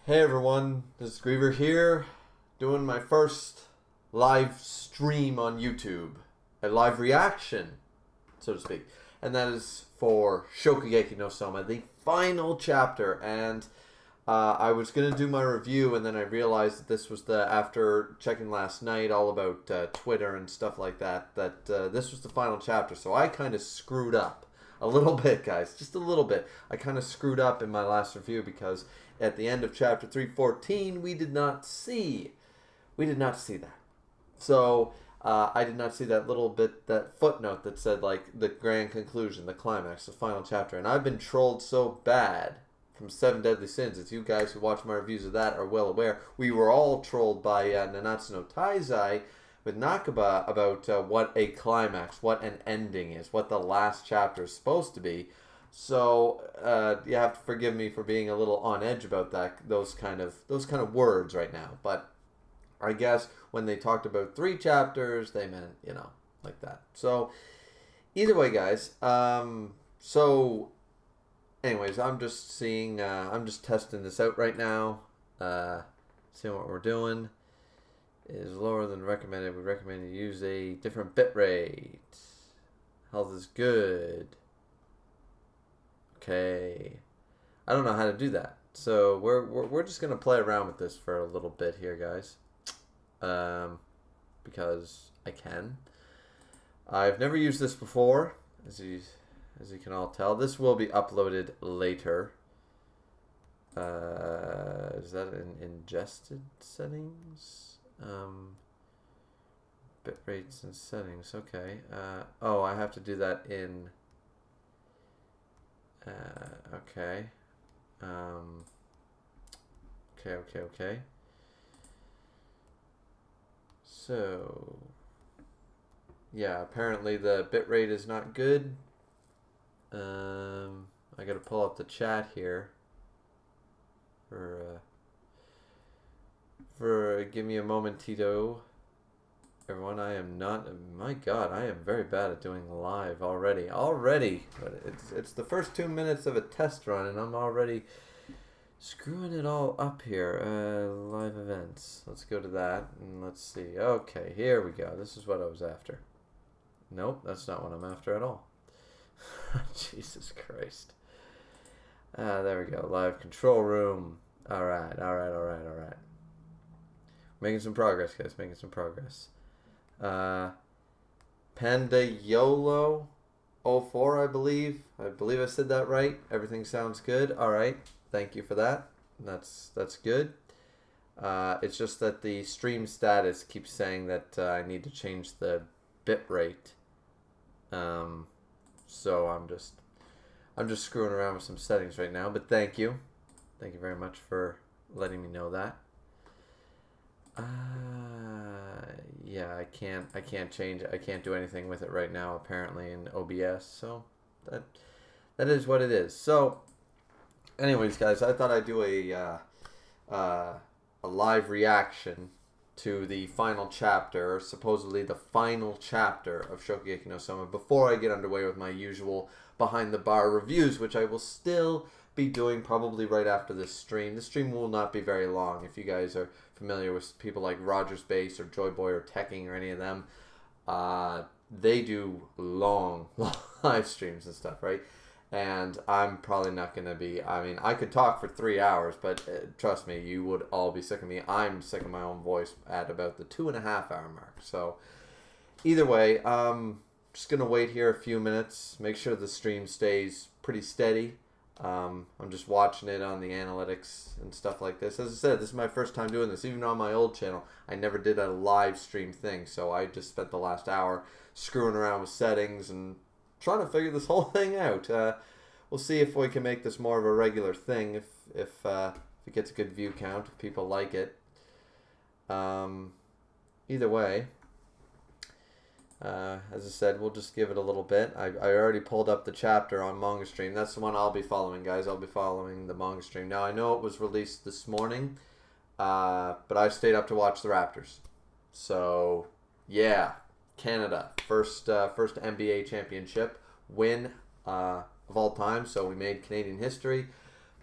Hey everyone, this is Griever here, doing my first live stream on YouTube. A live reaction, so to speak. And that is for Shokugeki no Souma, the final chapter. And I was going to do my review, and then I realized that this was after checking last night all about Twitter and stuff like that, this was the final chapter. So I kind of screwed up a little bit, guys, just a little bit. I kind of screwed up in my last review because at the end of chapter 314, we did not see that. So I did not see that little bit, that footnote that said like the grand conclusion, the climax, the final chapter. And I've been trolled so bad from Seven Deadly Sins, as you guys who watch my reviews of that are well aware. We were all trolled by Nanatsu no Taizai with Nakaba about what a climax, what an ending is, what the last chapter is supposed to be. So you have to forgive me for being a little on edge about those kind of words right now. But I guess when they talked about 3 chapters, they meant, like that. So either way, guys. So anyways, I'm just testing this out right now. Seeing what we're doing. It is lower than recommended. We recommend you use a different bitrate. Health is good. Okay. I don't know how to do that. So we're just gonna play around with this for a little bit here, guys. Because I can. I've never used this before, as you can all tell. This will be uploaded later. Is that in ingested settings? Bit rates and settings. Okay. Oh, I have to do that in. Okay. Okay. So, yeah, apparently the bitrate is not good. I gotta pull up the chat here for give me a moment, Tito. Everyone, I am not. My God, I am very bad at doing live already. But it's the first 2 minutes of a test run, and I'm already screwing it all up here. Live events. Let's go to that, and let's see. Okay, here we go. This is what I was after. Nope, that's not what I'm after at all. Jesus Christ. There we go. Live control room. All right. Making some progress, guys. Making some progress. Panda YOLO 04, I believe I said that right. Everything sounds good. All right, thank you for that. That's good. It's just that the stream status keeps saying that I need to change the bit rate. So I'm just screwing around with some settings right now. But thank you very much for letting me know that. Yeah, I can't change it. I can't do anything with it right now, apparently, in OBS. So that is what it is. So, anyways, guys, I thought I'd do a live reaction to the final chapter, supposedly the final chapter of Shokugeki no Souma, before I get underway with my usual behind the bar reviews, which I will still be doing probably right after this stream. The stream will not be very long. If you guys are familiar with people like Roger's Base or Joy Boy or Teching or any of them, they do long live streams and stuff, right? And I'm probably not going to be, I could talk for 3 hours, but trust me, you would all be sick of me. I'm sick of my own voice at about the 2.5 hour mark. So either way, just going to wait here a few minutes, make sure the stream stays pretty steady. I'm just watching it on the analytics and stuff like this. As I said, this is my first time doing this. Even on my old channel, I never did a live stream thing. So I just spent the last hour screwing around with settings and trying to figure this whole thing out. We'll see if we can make this more of a regular thing. If it gets a good view count, if people like it. Either way. As I said, we'll just give it a little bit. I already pulled up the chapter on Manga Stream. That's the one I'll be following, guys. I'll be following the Manga Stream. Now, I know it was released this morning, but I stayed up to watch the Raptors. So, yeah, Canada. First NBA championship win of all time. So we made Canadian history.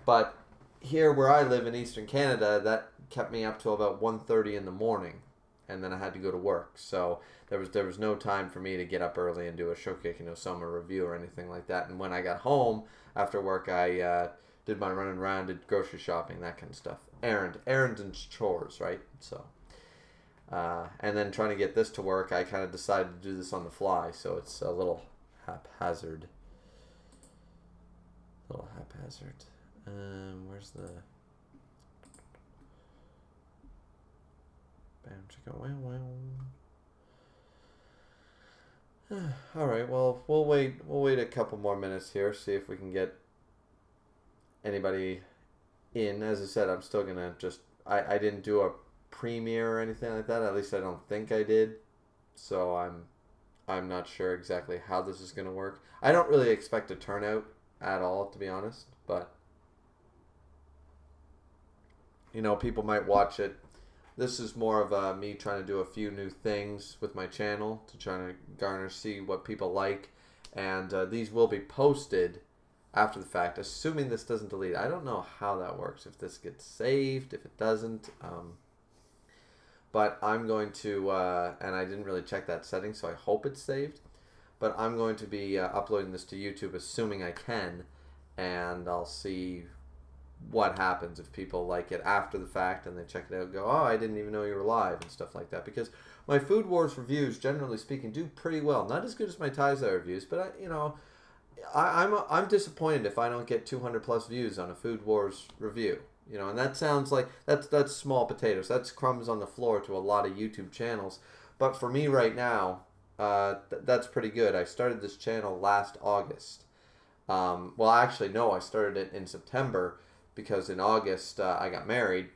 But here where I live in Eastern Canada, that kept me up till about 1:30 in the morning, and then I had to go to work. So there was no time for me to get up early and do a Shokugeki no Souma review or anything like that. And when I got home after work, I did my running around, did grocery shopping, that kind of stuff. Errands and chores, right? So, and then trying to get this to work, I kind of decided to do this on the fly, so it's a little haphazard. Where's the... Bam, chicka, wow, wow. All right, well, we'll wait a couple more minutes here, see if we can get anybody in. As I said, I'm still gonna just... I didn't do a premiere or anything like that. At least I don't think I did. So I'm not sure exactly how this is gonna work. I don't really expect a turnout at all, to be honest. But you know, people might watch it. This is more of me trying to do a few new things with my channel to try to see what people like, and these will be posted after the fact, assuming this doesn't delete. I don't know how that works, if this gets saved, if it doesn't. But I'm going to, and I didn't really check that setting, so I hope it's saved. But I'm going to be uploading this to YouTube, assuming I can, and I'll see what happens if people like it after the fact and they check it out and go, oh, I didn't even know you were live and stuff like that. Because my Food Wars reviews, generally speaking, do pretty well. Not as good as my Taizai reviews, but I'm disappointed if I don't get 200 plus views on a Food Wars review. You know, and that sounds like that's small potatoes. That's crumbs on the floor to a lot of YouTube channels. But for me right now, that's pretty good. I started this channel last August. Well, actually, no, I started it in September because in August I got married.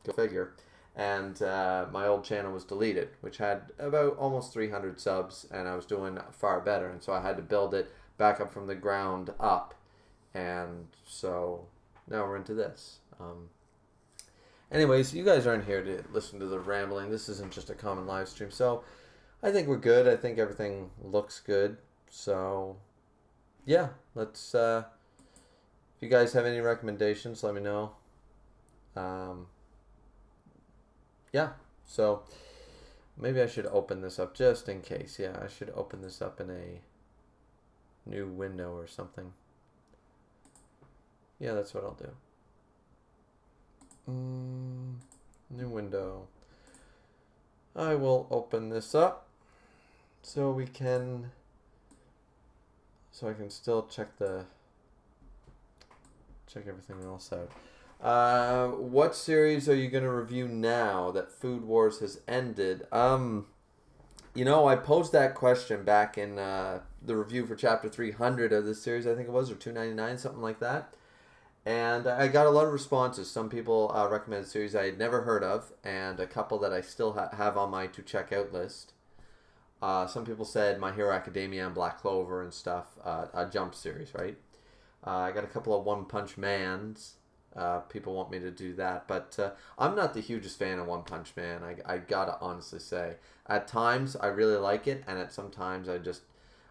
Go figure. And my old channel was deleted, which had about almost 300 subs, and I was doing far better. And so I had to build it back up from the ground up. And so now we're into this. Anyways, you guys aren't here to listen to the rambling. This isn't just a common live stream. So I think we're good. I think everything looks good. So yeah, let's... if you guys have any recommendations, let me know. Yeah, so maybe I should open this up just in case. Yeah, I should open this up in a new window or something. Yeah, that's what I'll do. New window. I will open this up so we can... So I can still check everything else out. What series are you going to review now that Food Wars has ended? You know, I posed that question back in the review for chapter 300 of this series, I think it was, or 299, something like that. And I got a lot of responses. Some people recommended series I had never heard of, and a couple that I still have on my to check out list. Some people said My Hero Academia and Black Clover and stuff, a Jump series, right? I got a couple of One Punch Mans. People want me to do that, but I'm not the hugest fan of One Punch Man. I gotta honestly say, at times I really like it, and at sometimes I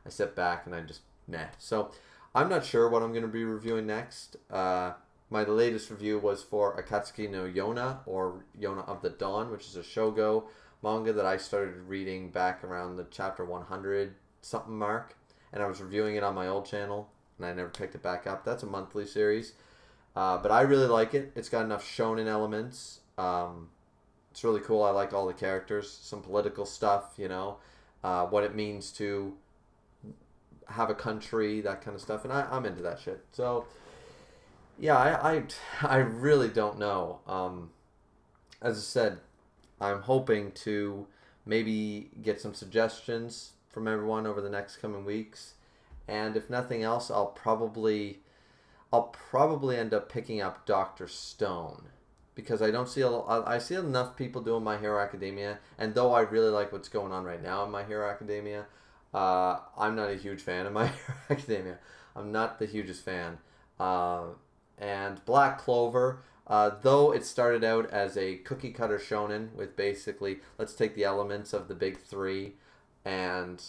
sit back and I just meh. So I'm not sure what I'm going to be reviewing next. My latest review was for Akatsuki no Yona, or Yona of the Dawn, which is a shogo manga that I started reading back around the chapter 100 something mark, and I was reviewing it on my old channel, and I never picked it back up. That's a monthly series, but I really like it. It's got enough shonen elements. It's really cool. I like all the characters, some political stuff, you know, what it means to have a country, that kind of stuff, and I'm into that shit. So yeah, I really don't know. As I said, I'm hoping to maybe get some suggestions from everyone over the next coming weeks, and if nothing else, I'll probably end up picking up Dr. Stone, because I see enough people doing My Hero Academia, and though I really like what's going on right now in My Hero Academia, I'm not a huge fan of My Hero Academia. I'm not the hugest fan. And Black Clover, though it started out as a cookie cutter shonen with basically, let's take the elements of the big three and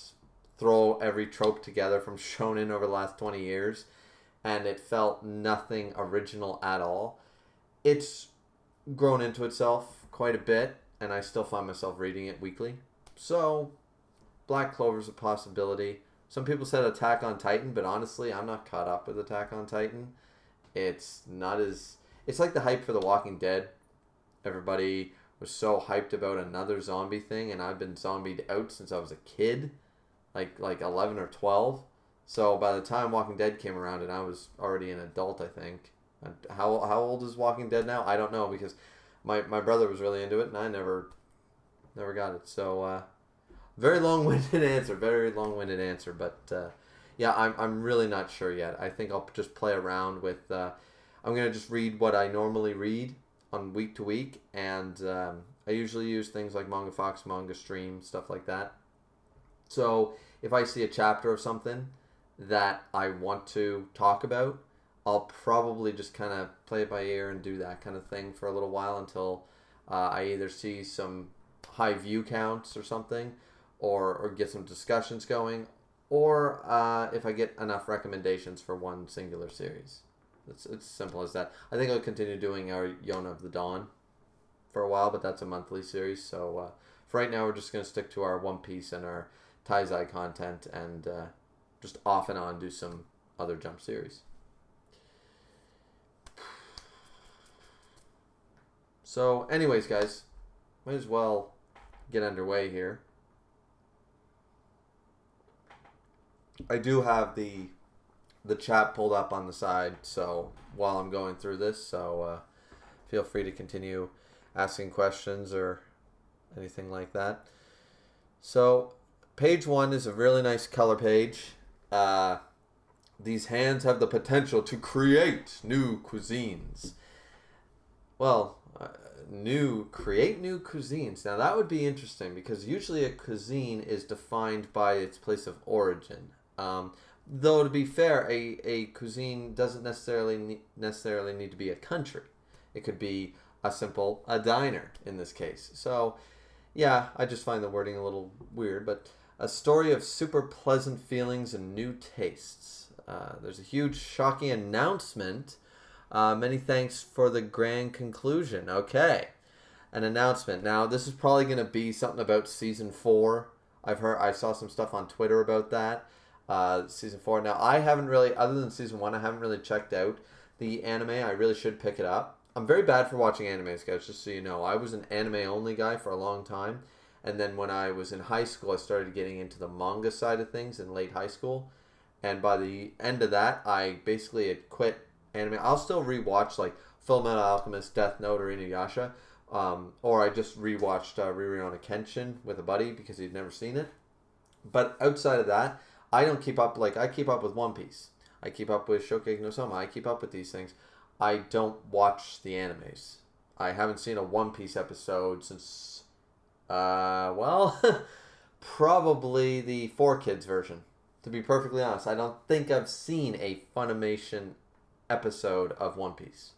throw every trope together from shonen over the last 20 years, and it felt nothing original at all. it's grown into itself quite a bit, and I still find myself reading it weekly. So, Black Clover's a possibility. Some people said Attack on Titan, but honestly, I'm not caught up with Attack on Titan. It's not as... It's like the hype for The Walking Dead. Everybody was so hyped about another zombie thing, and I've been zombied out since I was a kid, like 11 or 12. So by the time Walking Dead came around, and I was already an adult, I think. How old is Walking Dead now? I don't know, because my brother was really into it, and I never got it. So very long-winded answer, but yeah, I'm really not sure yet. I think I'll just play around with. I'm gonna just read what I normally read on week to week, and I usually use things like Manga Fox, Manga Stream, stuff like that. So if I see a chapter of something that I want to talk about, I'll probably just kind of play it by ear and do that kind of thing for a little while until I either see some high view counts or something, or get some discussions going, or if I get enough recommendations for one singular series. It's simple as that. I think I'll continue doing our Yona of the Dawn for a while, but that's a monthly series. So for right now, we're just going to stick to our One Piece and our Taizai content, and just off and on do some other Jump series. So anyways, guys, might as well get underway here. I do have the chat pulled up on the side, so while I'm going through this, so feel free to continue asking questions or anything like that. So page 1 is a really nice color page. These hands have the potential to create new cuisines. Well, create new cuisines. Now that would be interesting, because usually a cuisine is defined by its place of origin. Though to be fair, a cuisine doesn't necessarily need to be a country. It could be a diner in this case. So yeah, I just find the wording a little weird, but a story of super pleasant feelings and new tastes. There's a huge shocking announcement. Many thanks for the grand conclusion. Okay, an announcement. Now this is probably going to be something about season 4. I saw some stuff on Twitter about that. Season 4. Now, I haven't really, other than season 1, I haven't really checked out the anime. I really should pick it up. I'm very bad for watching animes, guys, just so you know. I was an anime-only guy for a long time, and then when I was in high school, I started getting into the manga side of things in late high school, and by the end of that, I basically had quit anime. I'll still rewatch, like, Fullmetal Alchemist, Death Note, or Inuyasha, or I just rewatched Rurouni Kenshin with a buddy because he'd never seen it. But outside of that, I don't keep up, I keep up with One Piece. I keep up with Shokugeki no Souma. I keep up with these things. I don't watch the animes. I haven't seen a One Piece episode since, probably the 4Kids version. To be perfectly honest, I don't think I've seen a Funimation episode of One Piece.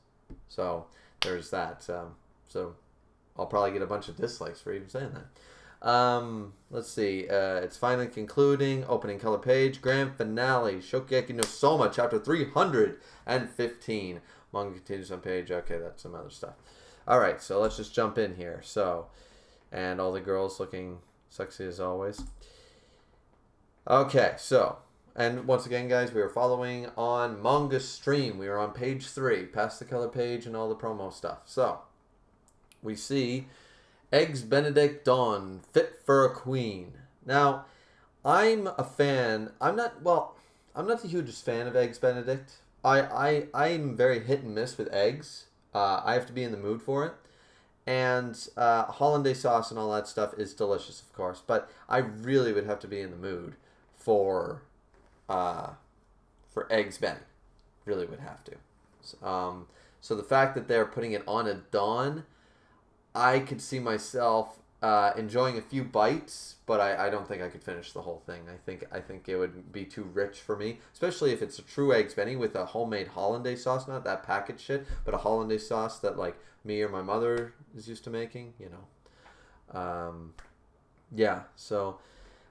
So, there's that. So, I'll probably get a bunch of dislikes for even saying that. Let's see. It's finally concluding. Opening color page. Grand finale. Shokugeki no Souma, chapter 315. Manga continues on page. Okay, that's some other stuff. Alright, so let's just jump in here. So, and all the girls looking sexy as always. Okay, so, and once again, guys, we are following on Manga Stream. We are on page 3, past the color page and all the promo stuff. So, we see Eggs Benedict Dawn, fit for a queen. Now, I'm a fan. I'm not the hugest fan of Eggs Benedict. I'm very hit and miss with eggs. I have to be in the mood for it. And hollandaise sauce and all that stuff is delicious, of course. But I really would have to be in the mood for Eggs Benny. Really would have to. So the fact that they're putting it on a Dawn, I could see myself enjoying a few bites, but I don't think I could finish the whole thing. I think it would be too rich for me, especially if it's a true Eggs Benny with a homemade hollandaise sauce, not that packet shit, but a hollandaise sauce that like me or my mother is used to making. You know, yeah. So,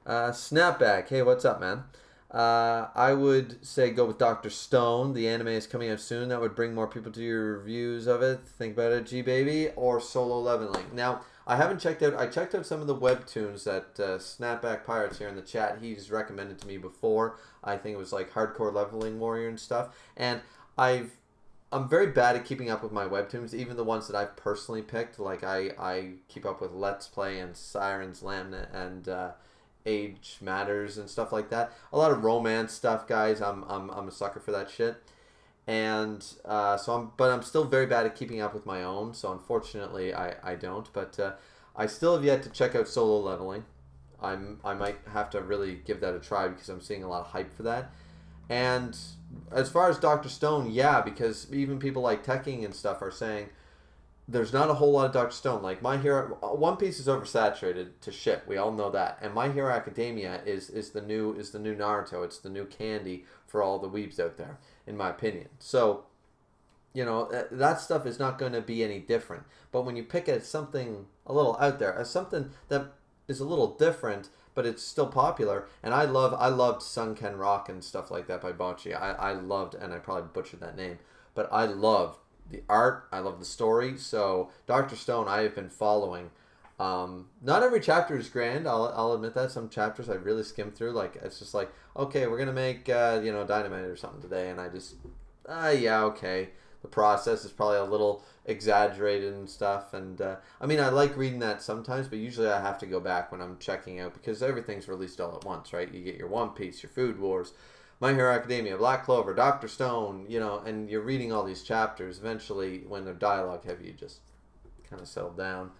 Snapback, hey, what's up, man? I would say go with Dr. Stone. The anime is coming out soon. That would bring more people to your reviews of it. Think about it, G Baby. Or Solo Leveling. Now, I haven't checked out. I checked out some of the webtoons that Snapback Pirates here in the chat. He's recommended to me before. I think it was like Hardcore Leveling Warrior and stuff. And I'm very bad at keeping up with my webtoons, even the ones that I've personally picked. Like I keep up with Let's Play and Sirens Lamnet and Age Matters and stuff like that. A lot of romance stuff, guys. I'm a sucker for that shit. And but I'm still very bad at keeping up with my own. So unfortunately, I don't. But I still have yet to check out Solo Leveling. I might have to really give that a try because I'm seeing a lot of hype for that. And as far as Dr. Stone, yeah, because even people like Teching and stuff are saying there's not a whole lot of Dr. Stone. Like My Hero, One Piece is oversaturated to shit. We all know that. And My Hero Academia is the new Naruto. It's the new candy for all the weebs out there, in my opinion. So, that stuff is not going to be any different. But when you pick at something a little out there, as something that is a little different, but it's still popular, and I loved Sunken Rock and stuff like that by Bocce. I loved, and I probably butchered that name, but I loved the art, I love the story. So Dr. Stone I have been following. Not every chapter is grand, I'll admit that. Some chapters I really skim through, like it's just like, okay, we're gonna make dynamite or something today, and I just yeah, okay. The process is probably a little exaggerated and stuff, and I mean, I like reading that sometimes, but usually I have to go back when I'm checking out because everything's released all at once, right? You get your One Piece, your Food Wars, My Hero Academia, Black Clover, Dr. Stone, and you're reading all these chapters. Eventually, when they're dialogue heavy, you just kind of settle down.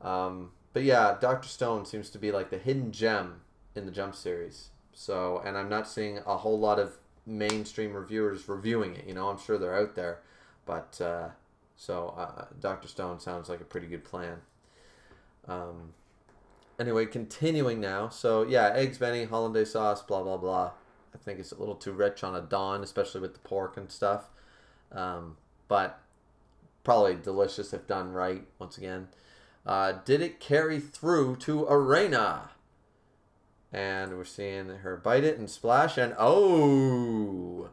But yeah, Dr. Stone seems to be like the hidden gem in the Jump series. So, and I'm not seeing a whole lot of mainstream reviewers reviewing it. I'm sure they're out there, but Dr. Stone sounds like a pretty good plan. Anyway, continuing now. So yeah, eggs Benny, hollandaise sauce, blah blah blah. I think it's a little too rich on a Dawn, especially with the pork and stuff, but probably delicious if done right. Once again, did it carry through to Arena? And we're seeing her bite it and splash, and oh!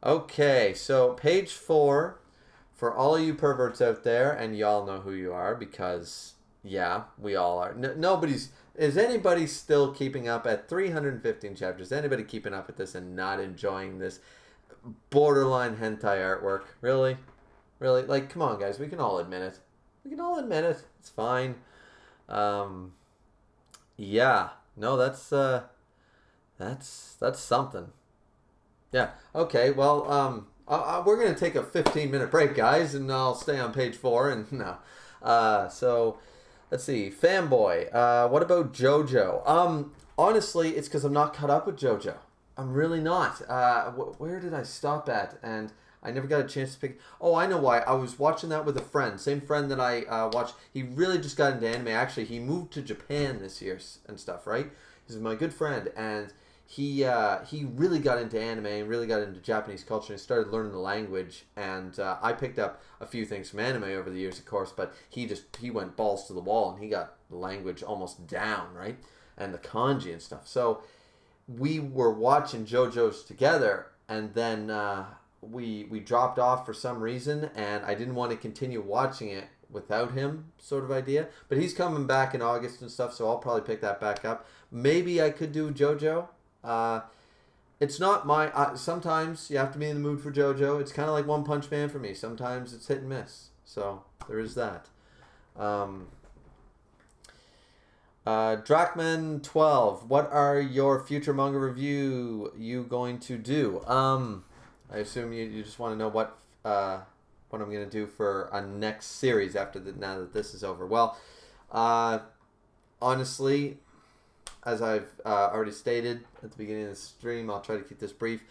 Okay, so page 4, for all you perverts out there, and y'all know who you are, because, yeah, we all are. Is anybody still keeping up at 315 chapters? Is anybody keeping up with this and not enjoying this borderline hentai artwork? Really? Really? Like, come on, guys, we can all admit it. It's fine. Yeah. No, that's something. Yeah. Okay. Well, we're gonna take a 15-minute break, guys, and I'll stay on page 4. And no. So, let's see. Fanboy. What about JoJo? Honestly, it's because I'm not caught up with JoJo. I'm really not. Where did I stop at? And I never got a chance to pick. Oh, I know why. I was watching that with a friend. Same friend that I watched. He really just got into anime. Actually, he moved to Japan this year and stuff, right? He's my good friend. And he really got into anime and really got into Japanese culture and started learning the language. And I picked up a few things from anime over the years, of course. But he went balls to the wall and he got the language almost down, right? And the kanji and stuff. So we were watching JoJo's together, and then we dropped off for some reason, and I didn't want to continue watching it without him, sort of idea. But he's coming back in August and stuff, so I'll probably pick that back up. Maybe I could do JoJo. It's not my... sometimes you have to be in the mood for JoJo. It's kind of like One Punch Man for me. Sometimes it's hit and miss. So there is that. Drachman12, what are your future manga review you going to do? I assume you just want to know what I'm going to do for a next series now that this is over. Well, honestly, as I've already stated at the beginning of the stream, I'll try to keep this brief.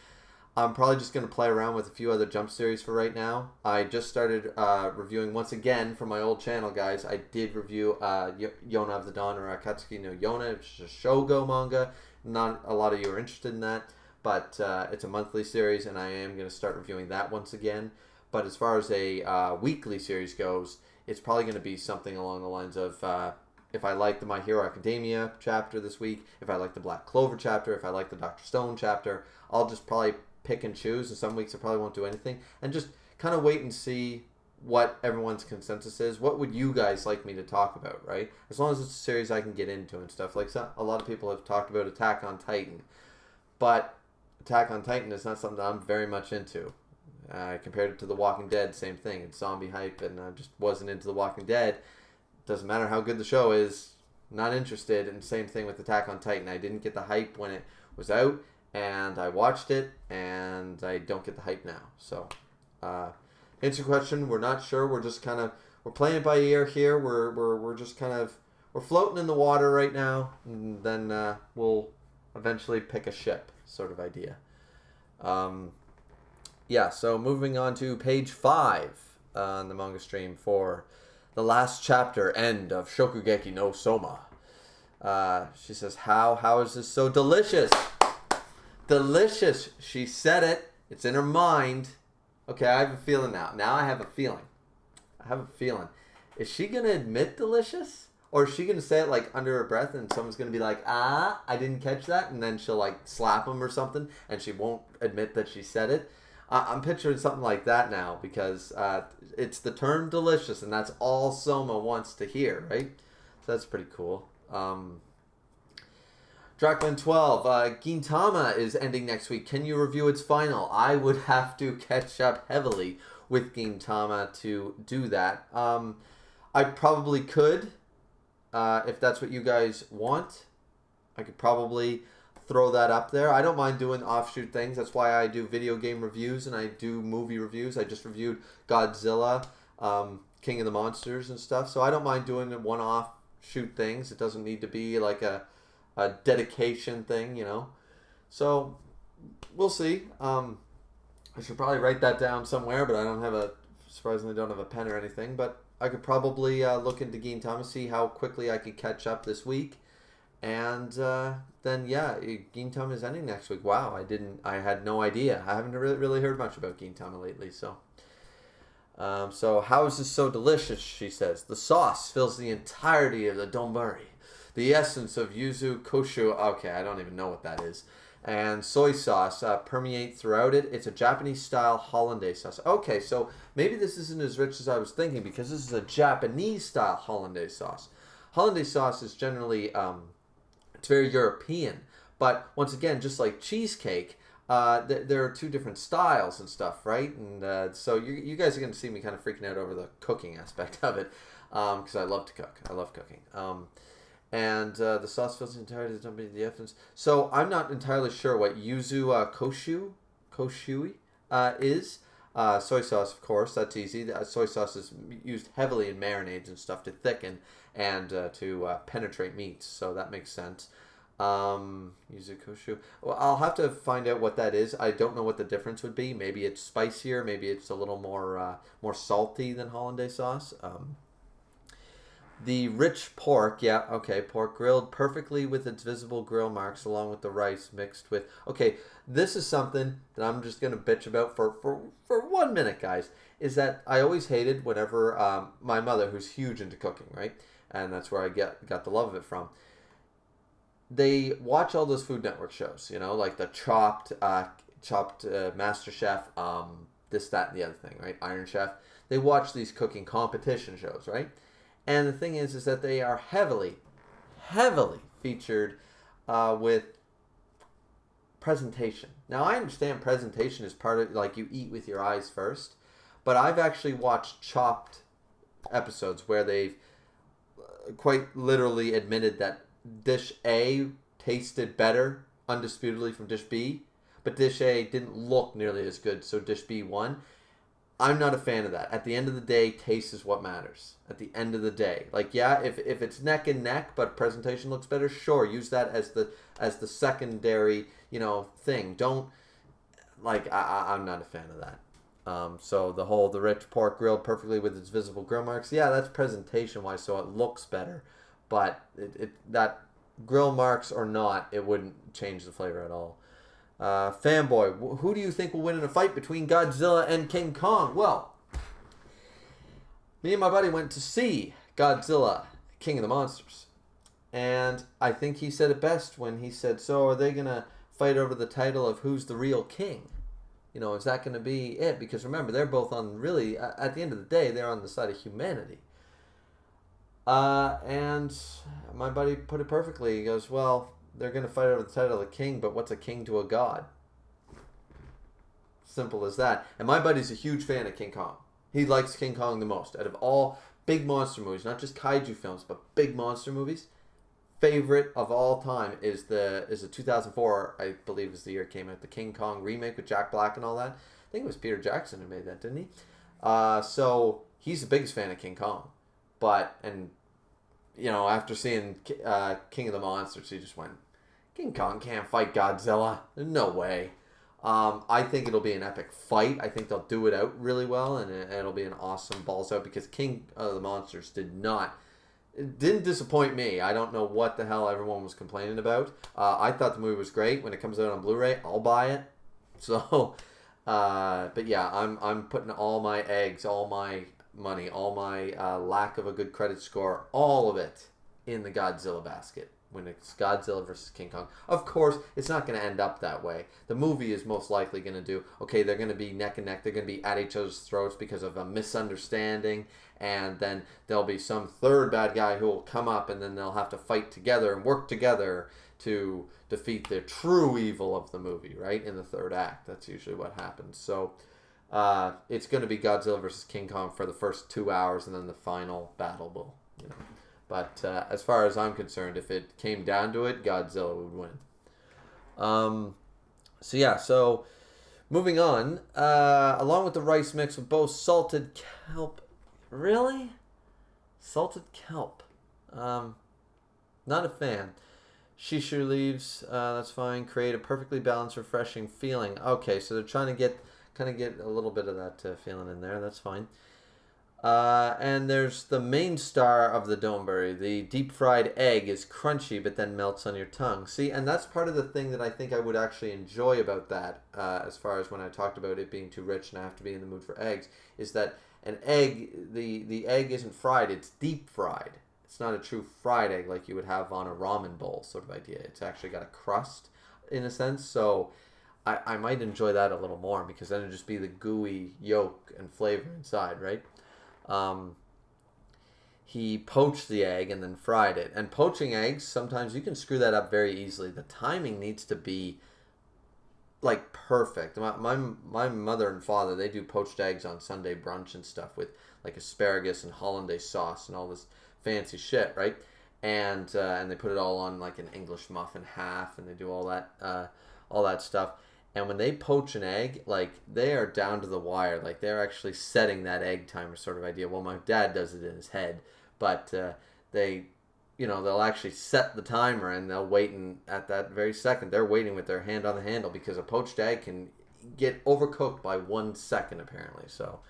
I'm probably just going to play around with a few other Jump series for right now. I just started reviewing once again for my old channel, guys. I did review Yona of the Dawn, or Akatsuki no Yona, which is a Shogo manga. Not a lot of you are interested in that, but it's a monthly series, and I am going to start reviewing that once again. But as far as a weekly series goes, it's probably going to be something along the lines of if I like the My Hero Academia chapter this week, if I like the Black Clover chapter, if I like the Dr. Stone chapter, I'll just probably pick and choose, and some weeks I probably won't do anything, and just kind of wait and see what everyone's consensus is. What would you guys like me to talk about, right? As long as it's a series I can get into and stuff. Like a lot of people have talked about Attack on Titan, but Attack on Titan is not something I'm very much into. Compared it to The Walking Dead, same thing. It's zombie hype, and I just wasn't into The Walking Dead. Doesn't matter how good the show is, not interested. And same thing with Attack on Titan. I didn't get the hype when it was out, and I watched it, and I don't get the hype now. So, answer your question, we're not sure. We're just kind of, we're playing it by ear here. We're just kind of, we're floating in the water right now, and then we'll eventually pick a ship, sort of idea. Yeah, so moving on to page 5 on the manga stream for the last chapter, end of Shokugeki no Souma. She says, how is this so delicious? Delicious. She said it. It's in her mind. Okay, I have a feeling now. Now I have a feeling. Is she going to admit delicious? Or is she going to say it like under her breath and someone's going to be like, I didn't catch that? And then she'll like slap him or something and she won't admit that she said it. I'm picturing something like that now because it's the term delicious and that's all Souma wants to hear, right? So that's pretty cool. Dracman 12, Gintama is ending next week. Can you review its final? I would have to catch up heavily with Gintama to do that. I probably could, if that's what you guys want. I could probably throw that up there. I don't mind doing offshoot things. That's why I do video game reviews and I do movie reviews. I just reviewed Godzilla, King of the Monsters and stuff. So I don't mind doing one-off shoot things. It doesn't need to be like a dedication thing, you know. So we'll see. I should probably write that down somewhere, but I don't have surprisingly don't have a pen or anything. But I could probably look into Gintama, see how quickly I could catch up this week. And then, yeah, Gintama is ending next week. Wow, I had no idea. I haven't really heard much about Gintama lately, so. So how is this so delicious, she says. The sauce fills the entirety of the donburi. The essence of yuzu, koshu, okay, I don't even know what that is, and soy sauce permeate throughout it. It's a Japanese-style hollandaise sauce. Okay, so maybe this isn't as rich as I was thinking because this is a Japanese-style hollandaise sauce. Hollandaise sauce is generally, it's very European, but once again, just like cheesecake, there are two different styles and stuff, right? And so you guys are going to see me kind of freaking out over the cooking aspect of it because I love to cook. I love cooking. And the sauce fills the entirety of the essence. So I'm not entirely sure what yuzu koshui is. Soy sauce, of course, that's easy. Soy sauce is used heavily in marinades and stuff to thicken and to penetrate meats, so that makes sense. Yuzu koshu. Well, I'll have to find out what that is. I don't know what the difference would be. Maybe it's spicier. Maybe it's a little more salty than hollandaise sauce. The rich pork, yeah, okay, pork grilled perfectly with its visible grill marks along with the rice mixed with... Okay, this is something that I'm just going to bitch about for 1 minute, guys, is that I always hated whenever my mother, who's huge into cooking, right, and that's where I got the love of it from, they watch all those Food Network shows, you know, like the Chopped Master Chef, this, that, and the other thing, right, Iron Chef. They watch these cooking competition shows, right? And the thing is that they are heavily featured with presentation. Now, I understand presentation is part of, like, you eat with your eyes first, but I've actually watched Chopped episodes where they've quite literally admitted that dish A tasted better, undisputedly, from dish B, but dish A didn't look nearly as good, so dish B won. I'm not a fan of that. At the end of the day, taste is what matters. At the end of the day, like, yeah, if it's neck and neck, but presentation looks better, sure, use that as the secondary, you know, thing. Don't, like, I'm not a fan of that. So the rich pork grilled perfectly with its visible grill marks, yeah, that's presentation wise, so it looks better, but that grill marks or not, it wouldn't change the flavor at all. Fanboy, who do you think will win in a fight between Godzilla and King Kong? Well, me and my buddy went to see Godzilla, King of the Monsters. And I think he said it best when he said, so are they going to fight over the title of who's the real king? You know, is that going to be it? Because remember, they're both on, really, at the end of the day, they're on the side of humanity. And my buddy put it perfectly. He goes, well, they're going to fight over the title of the king, but what's a king to a god? Simple as that. And my buddy's a huge fan of King Kong. He likes King Kong the most. Out of all big monster movies, not just kaiju films, but big monster movies, favorite of all time is the 2004, I believe is the year it came out, the King Kong remake with Jack Black and all that. I think it was Peter Jackson who made that, didn't he? So he's the biggest fan of King Kong. But, and, you know, after seeing King of the Monsters, he just went, King Kong can't fight Godzilla. No way. I think it'll be an epic fight. I think they'll do it out really well, and it'll be an awesome balls out, because King of the Monsters didn't disappoint me. I don't know what the hell everyone was complaining about. I thought the movie was great. When it comes out on Blu-ray, I'll buy it. So, but yeah, I'm putting all my eggs, all my money, all my lack of a good credit score, all of it in the Godzilla basket when it's Godzilla versus King Kong. Of course, it's not going to end up that way. The movie is most likely going to do, okay, they're going to be neck and neck. They're going to be at each other's throats because of a misunderstanding. And then there'll be some third bad guy who will come up, and then they'll have to fight together and work together to defeat the true evil of the movie, right? In the third act. That's usually what happens. So it's going to be Godzilla versus King Kong for the first 2 hours, and then the final battle will, you know. But as far as I'm concerned, if it came down to it, Godzilla would win. So moving on, along with the rice mix with both salted kelp. Really? Salted kelp. Not a fan. Shishu leaves, that's fine. Create a perfectly balanced, refreshing feeling. Okay, so they're trying to get a little bit of that feeling in there. That's fine. And there's the main star of the donburi. The deep fried egg is crunchy, but then melts on your tongue. See, and that's part of the thing that I think I would actually enjoy about that, as far as when I talked about it being too rich and I have to be in the mood for eggs, is that an egg, the egg isn't fried, it's deep fried. It's not a true fried egg like you would have on a ramen bowl sort of idea. It's actually got a crust, in a sense, so I might enjoy that a little more, because then it'd just be the gooey yolk and flavor inside, right? He poached the egg and then fried it. And poaching eggs, sometimes you can screw that up very easily. The timing needs to be like perfect. My mother and father, they do poached eggs on Sunday brunch and stuff with like asparagus and hollandaise sauce and all this fancy shit, right? And they put it all on like an English muffin half, and they do all that stuff. And when they poach an egg, like, they are down to the wire. Like, they're actually setting that egg timer sort of idea. Well, my dad does it in his head. But they'll actually set the timer, and they'll wait, and at that very second, they're waiting with their hand on the handle, because a poached egg can get overcooked by 1 second, apparently. So,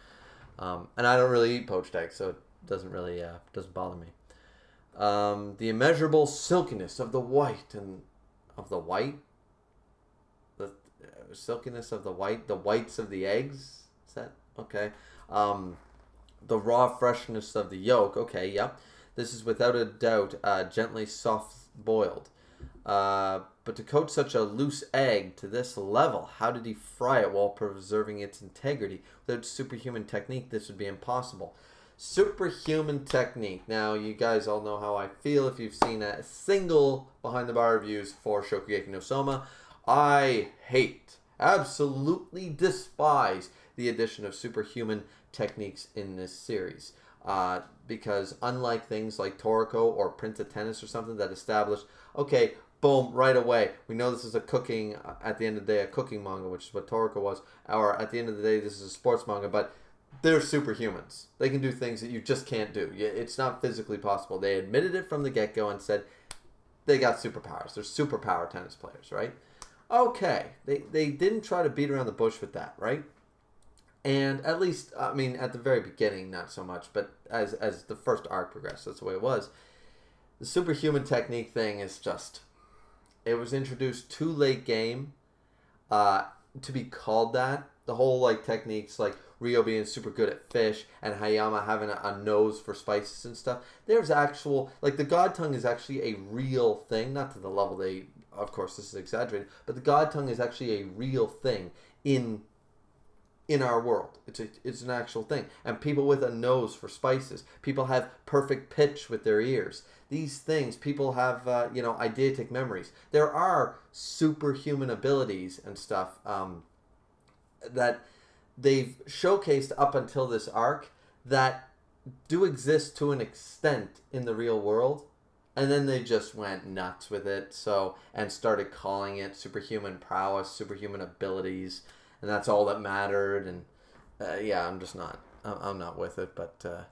and I don't really eat poached eggs, so it doesn't really, doesn't bother me. The immeasurable silkiness of the white, silkiness of the whites of the eggs. Is that okay? The raw freshness of the yolk. Okay, yep. This is without a doubt gently soft boiled. But to coat such a loose egg to this level, how did he fry it while preserving its integrity? Without superhuman technique, this would be impossible. Superhuman technique. Now, you guys all know how I feel if you've seen a single behind the bar reviews for Shokugeki no Souma. I absolutely despise the addition of superhuman techniques in this series. Because unlike things like Toriko or Prince of Tennis or something that establish, okay, boom, right away, we know this is at the end of the day, a cooking manga, which is what Toriko was, or at the end of the day, this is a sports manga, but they're superhumans. They can do things that you just can't do. It's not physically possible. They admitted it from the get-go and said they got superpowers. They're superpower tennis players, right? Okay, they didn't try to beat around the bush with that, right? And at least, I mean, at the very beginning, not so much, but as the first arc progressed, that's the way it was. The superhuman technique thing is just, it was introduced too late game to be called that. The whole, like, techniques, like, Rio being super good at fish, and Hayama having a nose for spices and stuff. There's actual, like, the God tongue is actually a real thing, not to the level they, of course this is exaggerated, but the God tongue is actually a real thing in our world. It's an actual thing. And people with a nose for spices. People have perfect pitch with their ears. These things, people have, eidetic memories. There are superhuman abilities and stuff that they've showcased up until this arc that do exist to an extent in the real world. And then they just went nuts with it, and started calling it superhuman prowess, superhuman abilities, and that's all that mattered. And I'm not with it. But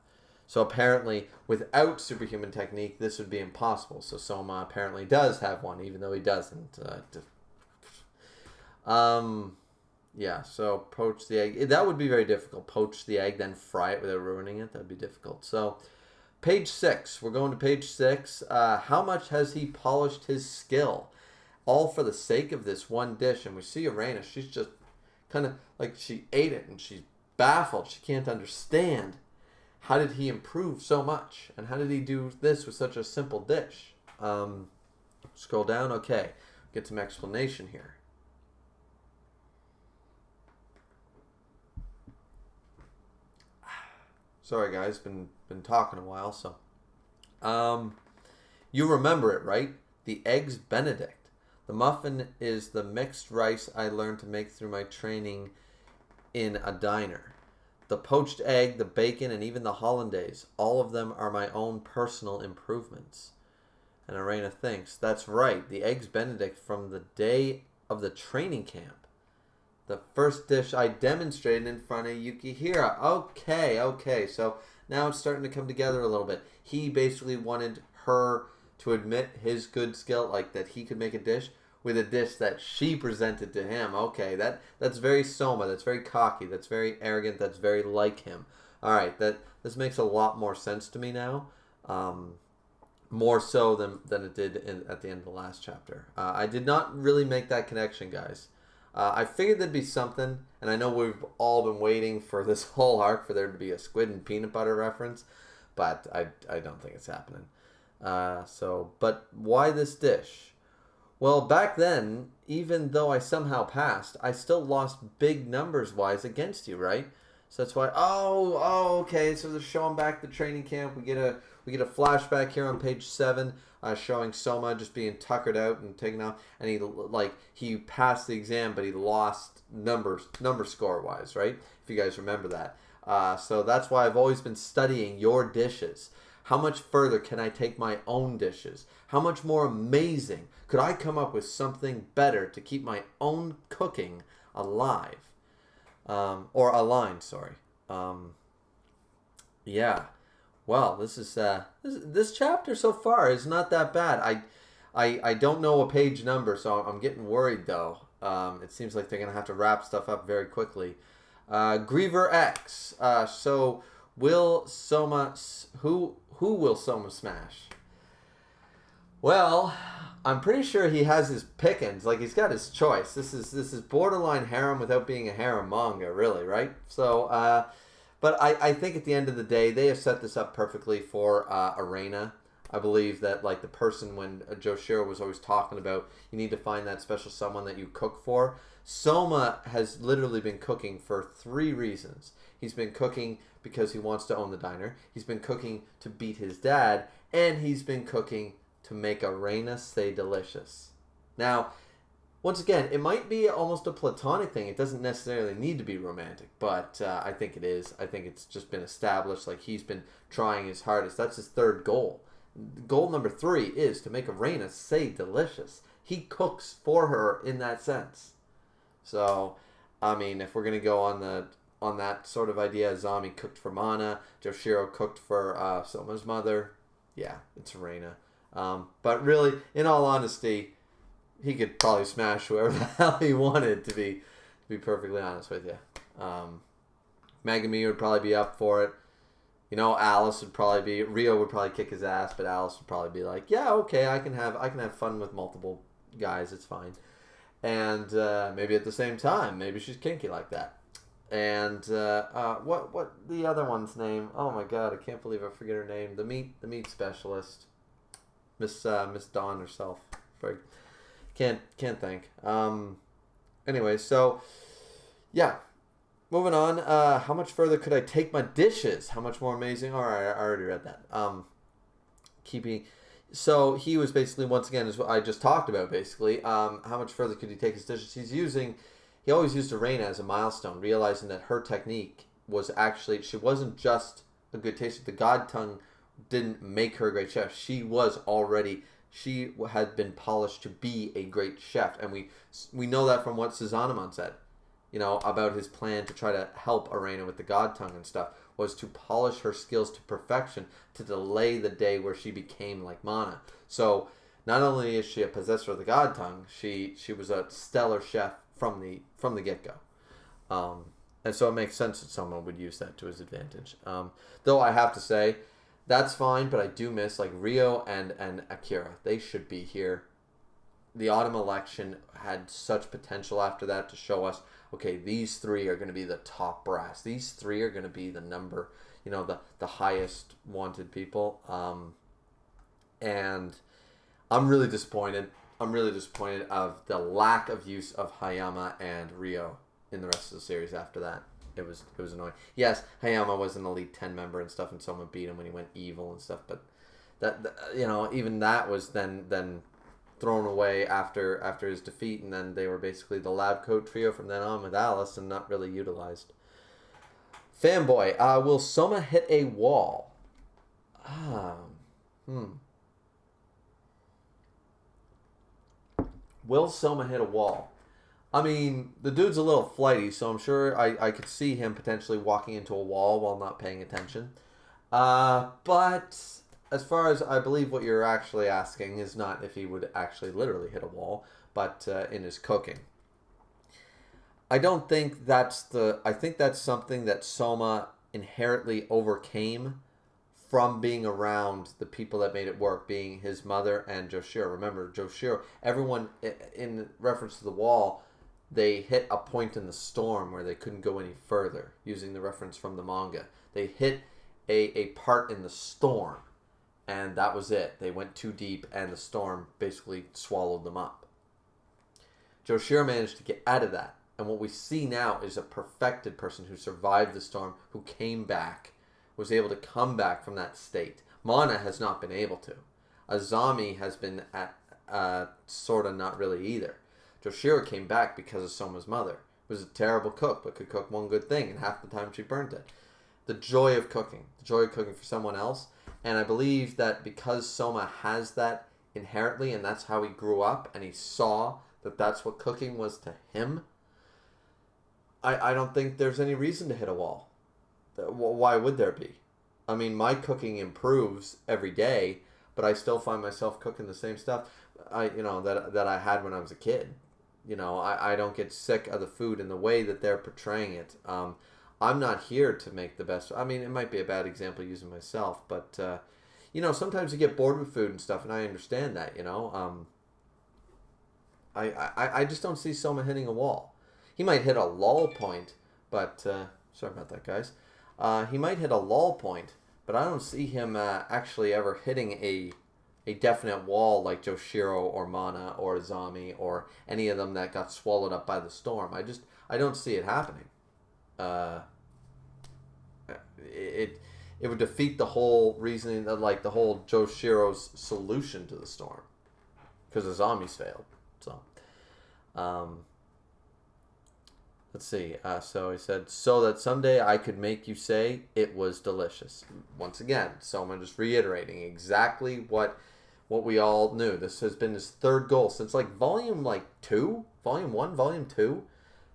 so apparently, without superhuman technique, this would be impossible. So Souma apparently does have one, even though he doesn't. So poach the egg. That would be very difficult. Poach the egg, then fry it without ruining it. That'd be difficult. So. Page 6. We're going to page 6. How much has he polished his skill? All for the sake of this one dish. And we see Arena. She's just kind of like she ate it and she's baffled. She can't understand. How did he improve so much? And how did he do this with such a simple dish? Scroll down. Okay. Get some explanation here. Sorry, guys. Been talking a while, so. You remember it, right? The Eggs Benedict. The muffin is the mixed rice I learned to make through my training in a diner. The poached egg, the bacon, and even the hollandaise, all of them are my own personal improvements. And Arena thinks, that's right, the Eggs Benedict from the day of the training camp. The first dish I demonstrated in front of Yukihira. Okay. So now it's starting to come together a little bit. He basically wanted her to admit his good skill, like that he could make a dish with a dish that she presented to him. Okay, that's very Souma. That's very cocky. That's very arrogant. That's very like him. All right, this makes a lot more sense to me now. More so than it did at the end of the last chapter. I did not really make that connection, guys. I figured there'd be something, and I know we've all been waiting for this whole arc for there to be a squid and peanut butter reference, but I don't think it's happening. But why this dish? Well, back then, even though I somehow passed, I still lost big numbers-wise against you, right? So that's why. Okay. So they're showing back the training camp. We get a flashback here on page 7. Showing Souma just being tuckered out and taken off, and he passed the exam, but he lost number score wise, right? If you guys remember that. So that's why I've always been studying your dishes. How much further can I take my own dishes? How much more amazing could I come up with something better to keep my own cooking alive, or aligned? Sorry. Yeah. Well, this chapter so far is not that bad. I don't know a page number, so I'm getting worried though. It seems like they're gonna have to wrap stuff up very quickly. Griever X. So will Souma who will Souma smash? Well, I'm pretty sure he has his pickings. Like, he's got his choice. This is borderline harem without being a harem manga, really, right? So. But I think at the end of the day, they have set this up perfectly for Arena. I believe that, like, the person when Joshiro was always talking about, you need to find that special someone that you cook for. Souma has literally been cooking for 3 reasons. He's been cooking because he wants to own the diner. He's been cooking to beat his dad. And he's been cooking to make Arena stay delicious. Now, once again, it might be almost a platonic thing. It doesn't necessarily need to be romantic, but I think it is. I think it's just been established. Like, he's been trying his hardest. That's his 3rd goal. Goal number 3 is to make Arena say delicious. He cooks for her in that sense. So, I mean, if we're gonna go on that sort of idea, Zami cooked for Mana, Joshiro cooked for Souma's mother. Yeah, it's Arena. But really, in all honesty, he could probably smash whoever the hell he wanted, to be perfectly honest with you. Megami would probably be up for it. You know, Alice would probably be. Rio would probably kick his ass, but Alice would probably be like, yeah, okay, I can have fun with multiple guys. It's fine. And maybe at the same time, maybe she's kinky like that. And what the other one's name? Oh my god, I can't believe I forget her name. The meat specialist, Miss Dawn herself. Frig. Can't think. Anyway, so yeah, moving on. How much further could I take my dishes? How much more amazing? All right, I already read that. Keeping. So he was basically, once again, as I just talked about, basically, how much further could he take his dishes? He always used Arena as a milestone, realizing that her technique was actually, she wasn't just a good taster. The God Tongue didn't make her a great chef. She had been polished to be a great chef. And we know that from what Susanamon said, about his plan to try to help Arena with the God Tongue and stuff, was to polish her skills to perfection to delay the day where she became like Mana. So not only is she a possessor of the God Tongue, she was a stellar chef from the get go. And so it makes sense that someone would use that to his advantage. Though I have to say, that's fine, but I do miss like Rio and Akira. They should be here. The autumn election had such potential after that to show us, okay, these three are going to be the top brass. These three are going to be the number, the highest wanted people. And I'm really disappointed. I'm really disappointed of the lack of use of Hayama and Rio in the rest of the series after that. It was annoying. Yes, Hayama was an Elite 10 member and stuff, and someone beat him when he went evil and stuff, but even that was then thrown away after his defeat, and then they were basically the lab coat trio from then on with Alice and not really utilized. Fanboy, will Souma hit a wall? Will Souma hit a wall? I mean, the dude's a little flighty, so I'm sure I could see him potentially walking into a wall while not paying attention. But as far as I believe what you're actually asking is not if he would actually literally hit a wall, but in his cooking. I don't think I think that's something that Souma inherently overcame from being around the people that made it work, being his mother and Joshiro. Remember, Joshiro, everyone, in reference to the wall, they hit a point in the storm where they couldn't go any further, using the reference from the manga. They hit a part in the storm, and that was it. They went too deep, and the storm basically swallowed them up. Joshiro managed to get out of that, and what we see now is a perfected person who survived the storm, who came back, was able to come back from that state. Mana has not been able to. Azami has been sort of not really either. Joshiro came back because of Souma's mother. Was a terrible cook, but could cook one good thing, and half the time she burnt it. The joy of cooking for someone else, and I believe that because Souma has that inherently, and that's how he grew up, and he saw that that's what cooking was to him, I don't think there's any reason to hit a wall. Why would there be? I mean, my cooking improves every day, but I still find myself cooking the same stuff that I had when I was a kid. I don't get sick of the food in the way that they're portraying it. I'm not here to make the best. I mean, it might be a bad example using myself, but sometimes you get bored with food and stuff, and I understand that. I just don't see Souma hitting a wall. He might hit a lull point, but sorry about that, guys. He might hit a lull point, but I don't see him actually ever hitting a definite wall like Joshiro or Mana or Azami or any of them that got swallowed up by the storm. I don't see it happening. It would defeat the whole reasoning, like the whole Joshiro's solution to the storm, because Azami's failed. So, let's see. So he said, so that someday I could make you say it was delicious. Once again, so I'm just reiterating exactly what we all knew. This has been his third goal since volume 2, volume 1, volume 2.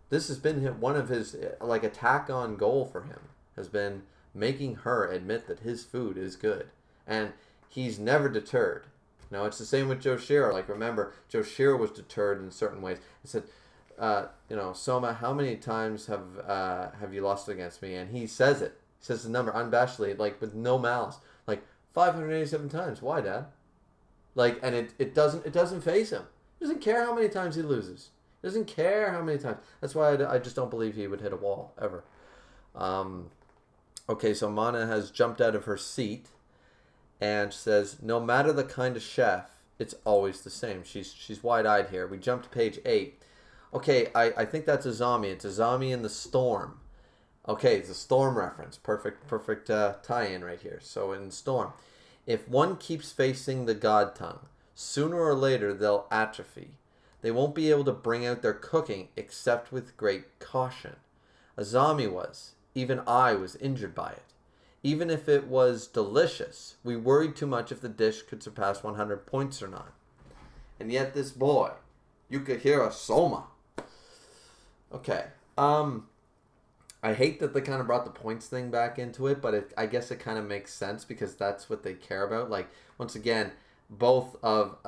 This has been one of his attack on goal for him, has been making her admit that his food is good, and he's never deterred. Now it's the same with Joshiro. Remember, Joshiro was deterred in certain ways. He said, Souma, how many times have you lost against me? And he says it. He says the number unabashedly, with no malice, 587 times. Why, Dad? And it doesn't faze him. He doesn't care how many times he loses. He doesn't care how many times. That's why I just don't believe he would hit a wall ever. Okay, so Mana has jumped out of her seat and says, no matter the kind of chef, it's always the same. She's wide-eyed here. We jump to page 8. Okay, I think that's Azami. It's Azami in the storm. Okay, it's a storm reference. Perfect tie-in right here. So in storm, if one keeps facing the god tongue, sooner or later they'll atrophy. They won't be able to bring out their cooking except with great caution. Azami was. Even I was injured by it. Even if it was delicious, we worried too much if the dish could surpass 100 points or not. And yet this boy, Yukihira Souma. Okay. I hate that they kind of brought the points thing back into it, but I guess it kind of makes sense because that's what they care about. Like, once again, both of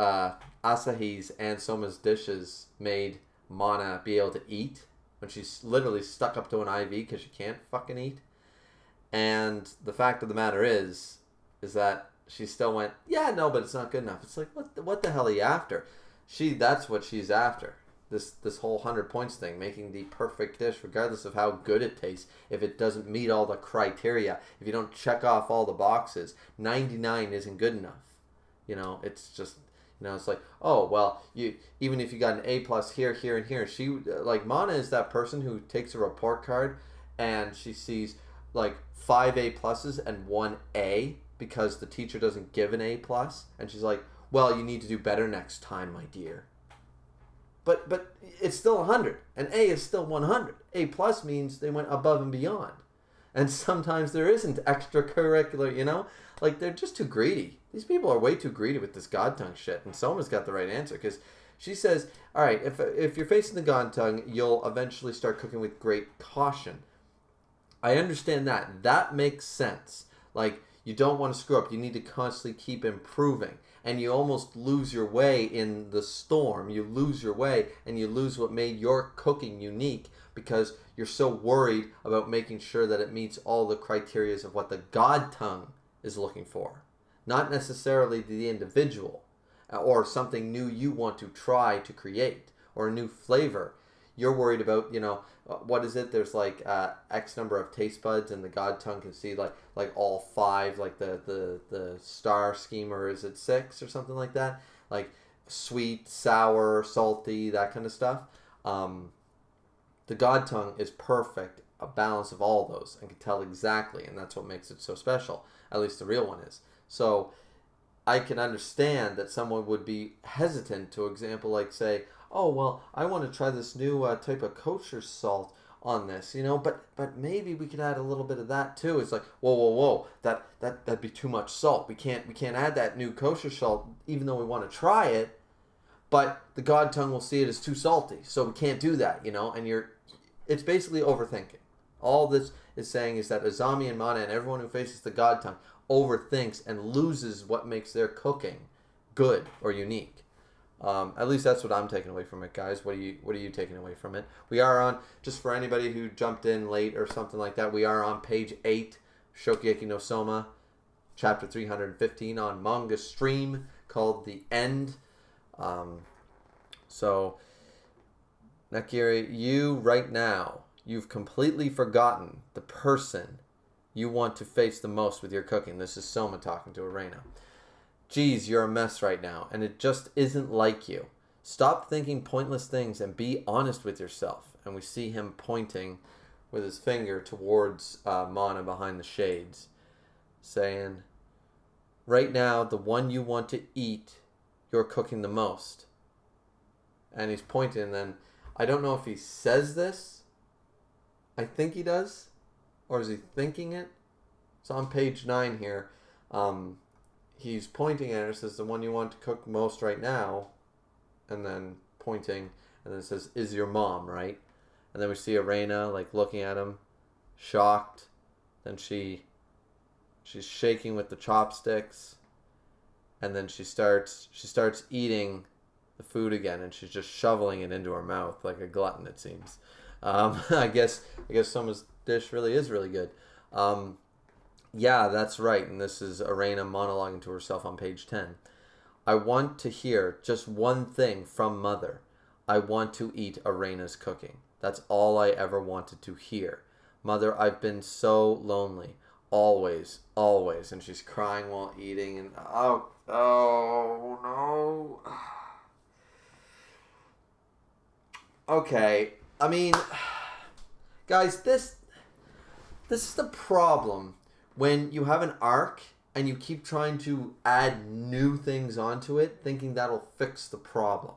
Asahi's and Souma's dishes made Mana be able to eat when she's literally stuck up to an IV because she can't fucking eat. And the fact of the matter is that she still went, yeah, no, but it's not good enough. It's like, what the hell are you after? That's what she's after. This whole 100 points thing, making the perfect dish, regardless of how good it tastes, if it doesn't meet all the criteria, if you don't check off all the boxes, 99 isn't good enough. You know, it's just, you know, it's like, oh, well, even if you got an A+ here, here, and here, like, Mana is that person who takes a report card and she sees, like, 5 A+ and 1 A because the teacher doesn't give an A+, and she's like, well, you need to do better next time, my dear. But it's still 100, and A is still 100. A+ means they went above and beyond. And sometimes there isn't extracurricular, you know? Like, they're just too greedy. These people are way too greedy with this god tongue shit. And Souma's got the right answer, because she says, all right, if you're facing the god tongue, you'll eventually start cooking with great caution. I understand that. That makes sense. Like, you don't want to screw up. You need to constantly keep improving. And you almost lose your way in the storm. You lose your way, and you lose what made your cooking unique because you're so worried about making sure that it meets all the criteria of what the god tongue is looking for. Not necessarily the individual or something new you want to try to create or a new flavor. You're worried about, you know, what is it? There's like X number of taste buds, and the god tongue can see like all 5, like the star scheme, or is it 6 or something like that? Like sweet, sour, salty, that kind of stuff. The god tongue is perfect, a balance of all those, and can tell exactly, and that's what makes it so special. At least the real one is. So I can understand that someone would be hesitant to example, like say, oh, well, I want to try this new type of kosher salt on this, you know, but maybe we could add a little bit of that too. It's like, whoa, that'd be too much salt. We can't add that new kosher salt, even though we want to try it, but the god tongue will see it as too salty, so we can't do that, you know, and it's basically overthinking. All this is saying is that Azami and Mana and everyone who faces the god tongue overthinks and loses what makes their cooking good or unique. At least that's what I'm taking away from it, guys. What are you taking away from it? We are on, just for anybody who jumped in late or something like that, we are on page 8, Shokugeki no Souma, chapter 315 on manga stream called The End. So, Nakiri, you right now, you've completely forgotten the person you want to face the most with your cooking. This is Souma talking to Arena. Geez, you're a mess right now, and it just isn't like you. Stop thinking pointless things and be honest with yourself. And we see him pointing with his finger towards Mana behind the shades, saying, right now, the one you want to eat, you're cooking the most. And he's pointing, and then, I don't know if he says this. I think he does. Or is he thinking it? So on page 9 here, he's pointing at it, says the one you want to cook most right now, and then pointing, and then it says, is your mom, right? And then we see Arena like looking at him, shocked. Then she's shaking with the chopsticks, and then she starts eating the food again, and she's just shoveling it into her mouth like a glutton, it seems. I guess Souma's dish really is really good. Yeah, that's right. And this is Arena monologuing to herself on page 10. I want to hear just one thing from Mother. I want to eat Arena's cooking. That's all I ever wanted to hear. Mother, I've been so lonely. Always, always. And she's crying while eating. And oh no. Okay. I mean, guys, this is the problem when you have an arc and you keep trying to add new things onto it, thinking that'll fix the problem.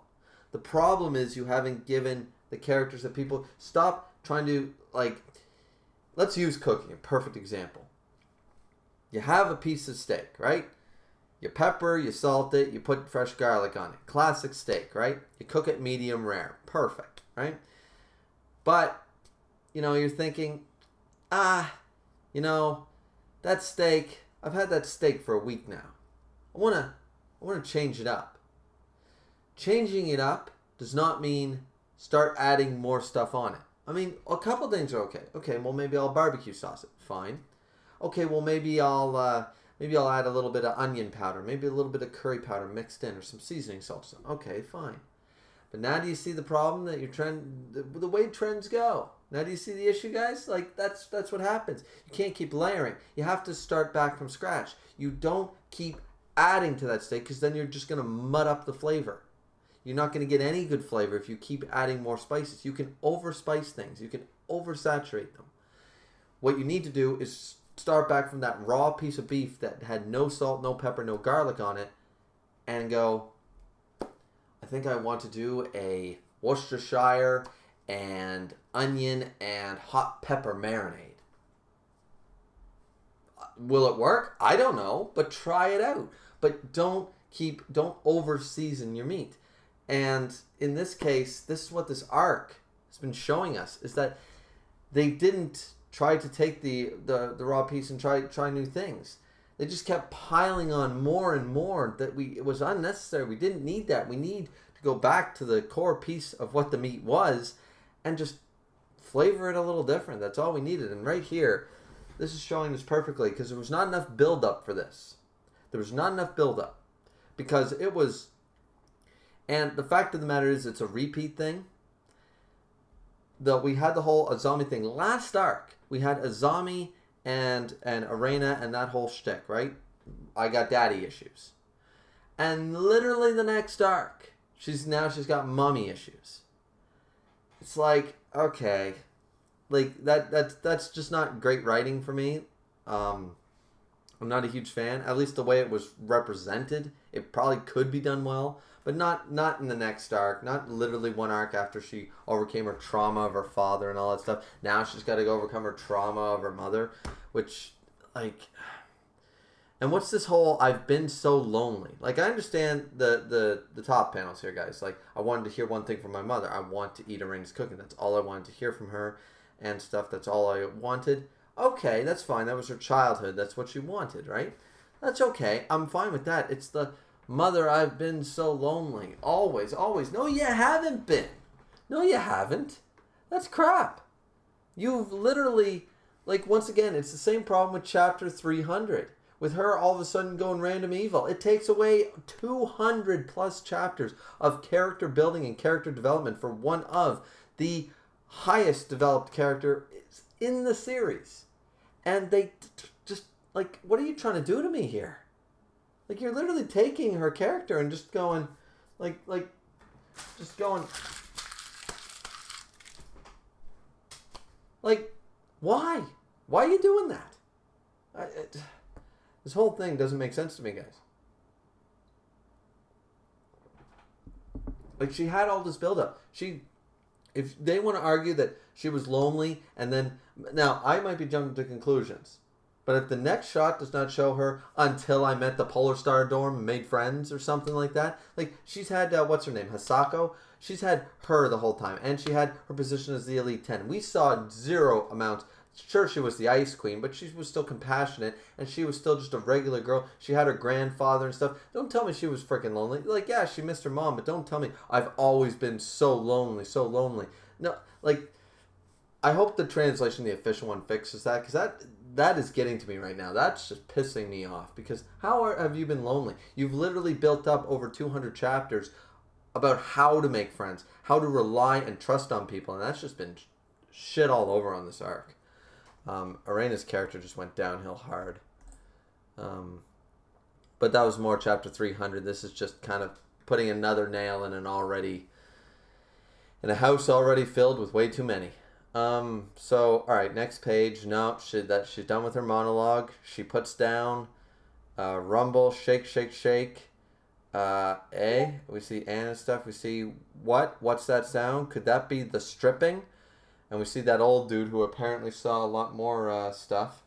The problem is you haven't given the characters that people... Stop trying to, like... Let's use cooking, a perfect example. You have a piece of steak, right? You pepper, you salt it, you put fresh garlic on it. Classic steak, right? You cook it medium rare. Perfect, right? But, you're thinking, that steak... I've had that steak for a week now. I want to change it up. Changing it up does not mean start adding more stuff on it. I mean, a couple things are okay. Okay, well maybe I'll barbecue sauce it. Fine. Okay, well maybe I'll add a little bit of onion powder, maybe a little bit of curry powder mixed in, or some seasoning salt. Okay, fine. But now do you see the problem that the way trends go? Now do you see the issue, guys? Like that's what happens. You can't keep layering. You have to start back from scratch. You don't keep adding to that steak because then you're just going to mud up the flavor. You're not going to get any good flavor if you keep adding more spices. You can overspice things. You can oversaturate them. What you need to do is start back from that raw piece of beef that had no salt, no pepper, no garlic on it and go, I think I want to do a Worcestershire and onion and hot pepper marinade. Will it work? I don't know, but try it out. But don't over season your meat. And in this case, this is what this arc has been showing us, is that they didn't try to take the raw piece and try new things. They just kept piling on more and more it was unnecessary. We didn't need that. We need to go back to the core piece of what the meat was and just flavor it a little different. That's all we needed. And right here, this is showing this perfectly because there was not enough build-up for this. There was not enough build-up because it was... And the fact of the matter is it's a repeat thing. We had the whole Azami thing. Last arc, we had Azami and Arena and that whole shtick, right? I got daddy issues. And literally the next arc, she's got mommy issues. It's like, okay, like that's just not great writing for me. I'm not a huge fan. At least the way it was represented, it probably could be done well, but not in the next arc. Not literally one arc after she overcame her trauma of her father and all that stuff. Now she's got to go overcome her trauma of her mother, which, like... And what's this whole, I've been so lonely? Like, I understand the top panels here, guys. Like, I wanted to hear one thing from my mother. I want to eat Arena's cooking. That's all I wanted to hear from her and stuff. That's all I wanted. Okay, that's fine. That was her childhood. That's what she wanted, right? That's okay. I'm fine with that. It's the mother, I've been so lonely. Always, always. No, you haven't been. No, you haven't. That's crap. You've literally, like, once again, it's the same problem with chapter 300. With her all of a sudden going random evil. It takes away 200 plus chapters of character building and character development for one of the highest developed characters in the series. And they just, like, what are you trying to do to me here? Like, you're literally taking her character and just going, just going, like, why? Why are you doing that? This whole thing doesn't make sense to me, guys. Like, she had all this buildup. If they want to argue that she was lonely, and then... Now, I might be jumping to conclusions. But if the next shot does not show her until I met the Polar Star dorm and made friends or something like that. Like, she's had, what's her name? Hisako? She's had her the whole time. And she had her position as the Elite 10. We saw zero amounts... Sure, she was the Ice Queen, but she was still compassionate, and she was still just a regular girl. She had her grandfather and stuff. Don't tell me she was freaking lonely. Like, yeah, she missed her mom, but don't tell me I've always been so lonely, so lonely. No, like, I hope the translation, the official one, fixes that, because that is getting to me right now. That's just pissing me off, because have you been lonely? You've literally built up over 200 chapters about how to make friends, how to rely and trust on people, and that's just been shit all over on this arc. Arena's character just went downhill hard. But that was more chapter 300. This is just kind of putting another nail in a house already filled with way too many. So, all right, next page. No, she's done with her monologue. She puts down rumble, shake, shake, shake. We see Anna's stuff. We see what's that sound? Could that be the stripping? And we see that old dude who apparently saw a lot more stuff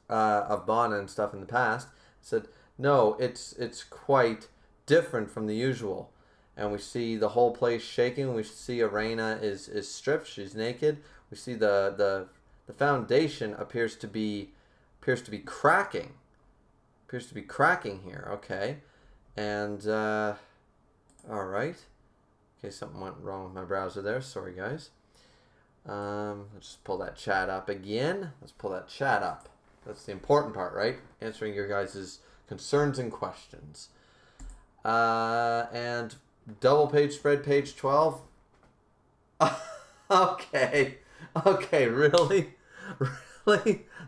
of Bonna and stuff in the past. Said, no, it's quite different from the usual. And we see the whole place shaking. We see Arena is stripped. She's naked. We see the foundation appears to be cracking. Appears to be cracking here. Okay. And all right. Okay, something went wrong with my browser there. Sorry, guys. Let's just pull that chat up again. Let's pull that chat up. That's the important part, right? Answering your guys' concerns and questions. And double page spread, page 12. Okay, really?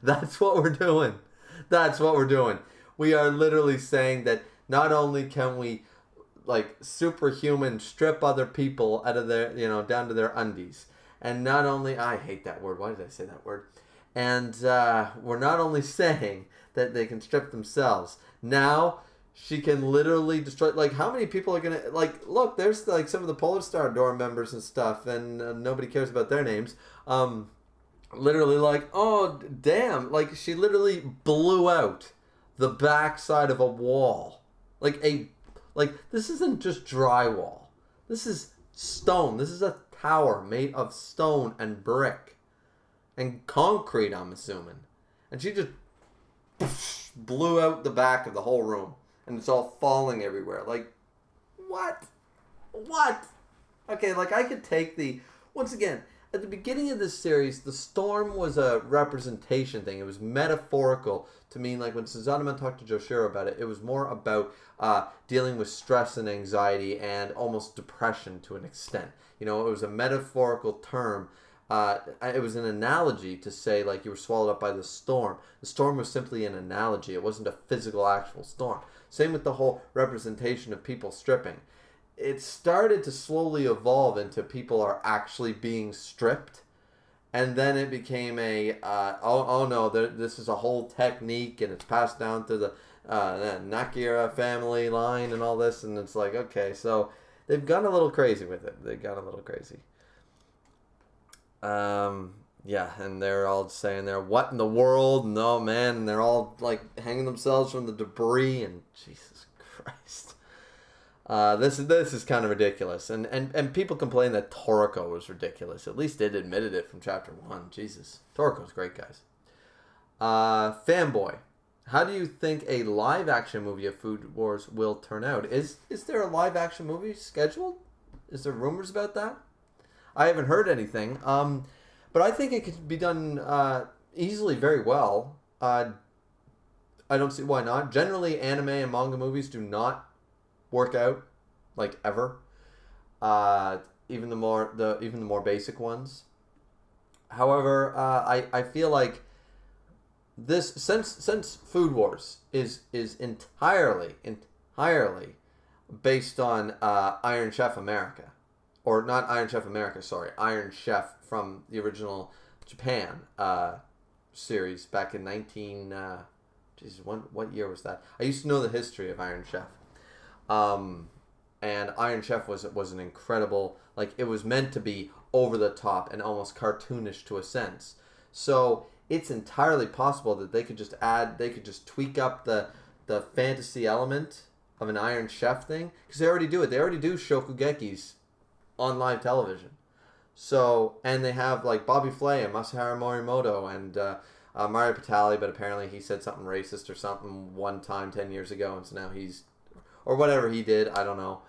That's what we're doing. We are literally saying that not only can we, like, superhuman strip other people out of their, down to their undies. And not only, I hate that word. Why did I say that word? And we're not only saying that they can strip themselves. Now, she can literally destroy, like, how many people are going to, like, look, there's, like, some of the Polar Star dorm members and stuff, and nobody cares about their names. Literally, like, oh, damn. Like, she literally blew out the backside of a wall. Like, this isn't just drywall. This is stone. This is a tower made of stone and brick and concrete, I'm assuming. And she just blew out the back of the whole room. And it's all falling everywhere. Like, what? Okay, like, I could take once again, at the beginning of this series, the storm was a representation thing. It was metaphorical to mean, like, when Susanuma talked to Joshiro about it, it was more about dealing with stress and anxiety and almost depression to an extent. It was a metaphorical term. It was an analogy to say, like, you were swallowed up by the storm. The storm was simply an analogy. It wasn't a physical, actual storm. Same with the whole representation of people stripping. It started to slowly evolve into people are actually being stripped. And then it became this is a whole technique, and it's passed down through the Nakira family line and all this. And it's like, okay, so they've gone a little crazy with it. Yeah, and they're all saying what in the world? No, man. And they're all, like, hanging themselves from the debris, and Jesus Christ. This is kind of ridiculous. And people complain that Toriko was ridiculous. At least it admitted it from chapter 1. Jesus. Toriko's great, guys. Fanboy. How do you think a live-action movie of Food Wars will turn out? Is there a live-action movie scheduled? Is there rumors about that? I haven't heard anything. But I think it could be done easily very well. I don't see why not. Generally, anime and manga movies do not work out, like, ever. Even the more basic ones. However, I feel like this since Food Wars is entirely based on Iron Chef America. Or not Iron Chef America, sorry. Iron Chef from the original Japan series back in what year was that? I used to know the history of Iron Chef. And Iron Chef was an incredible, like, it was meant to be over the top and almost cartoonish to a sense. So it's entirely possible that they could just tweak up the fantasy element of an Iron Chef thing. Because they already do it. They already do Shokugekis on live television. So, and they have, like, Bobby Flay and Masahiro Morimoto and Mario Batali, but apparently he said something racist or something one time 10 years ago, and so now he's, or whatever he did, I don't know.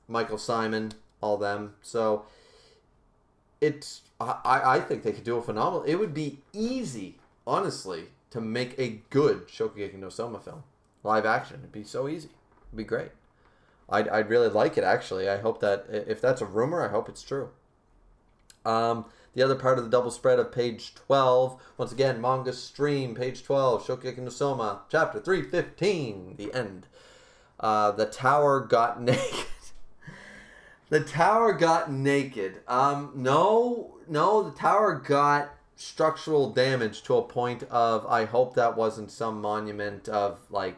Michael Simon, all them. So I think they could do a phenomenal. It would be easy, honestly, to make a good Shokugeki no Soma film. Live action. It'd be so easy. It'd be great. I'd really like it, actually. I hope that, if that's a rumor, I hope it's true. The other part of the double spread of page 12, once again, manga stream, page 12, Shokugeki no Souma, chapter 315, the end. The tower got naked. The tower got naked. No, the tower got structural damage to a point of, I hope that wasn't some monument of like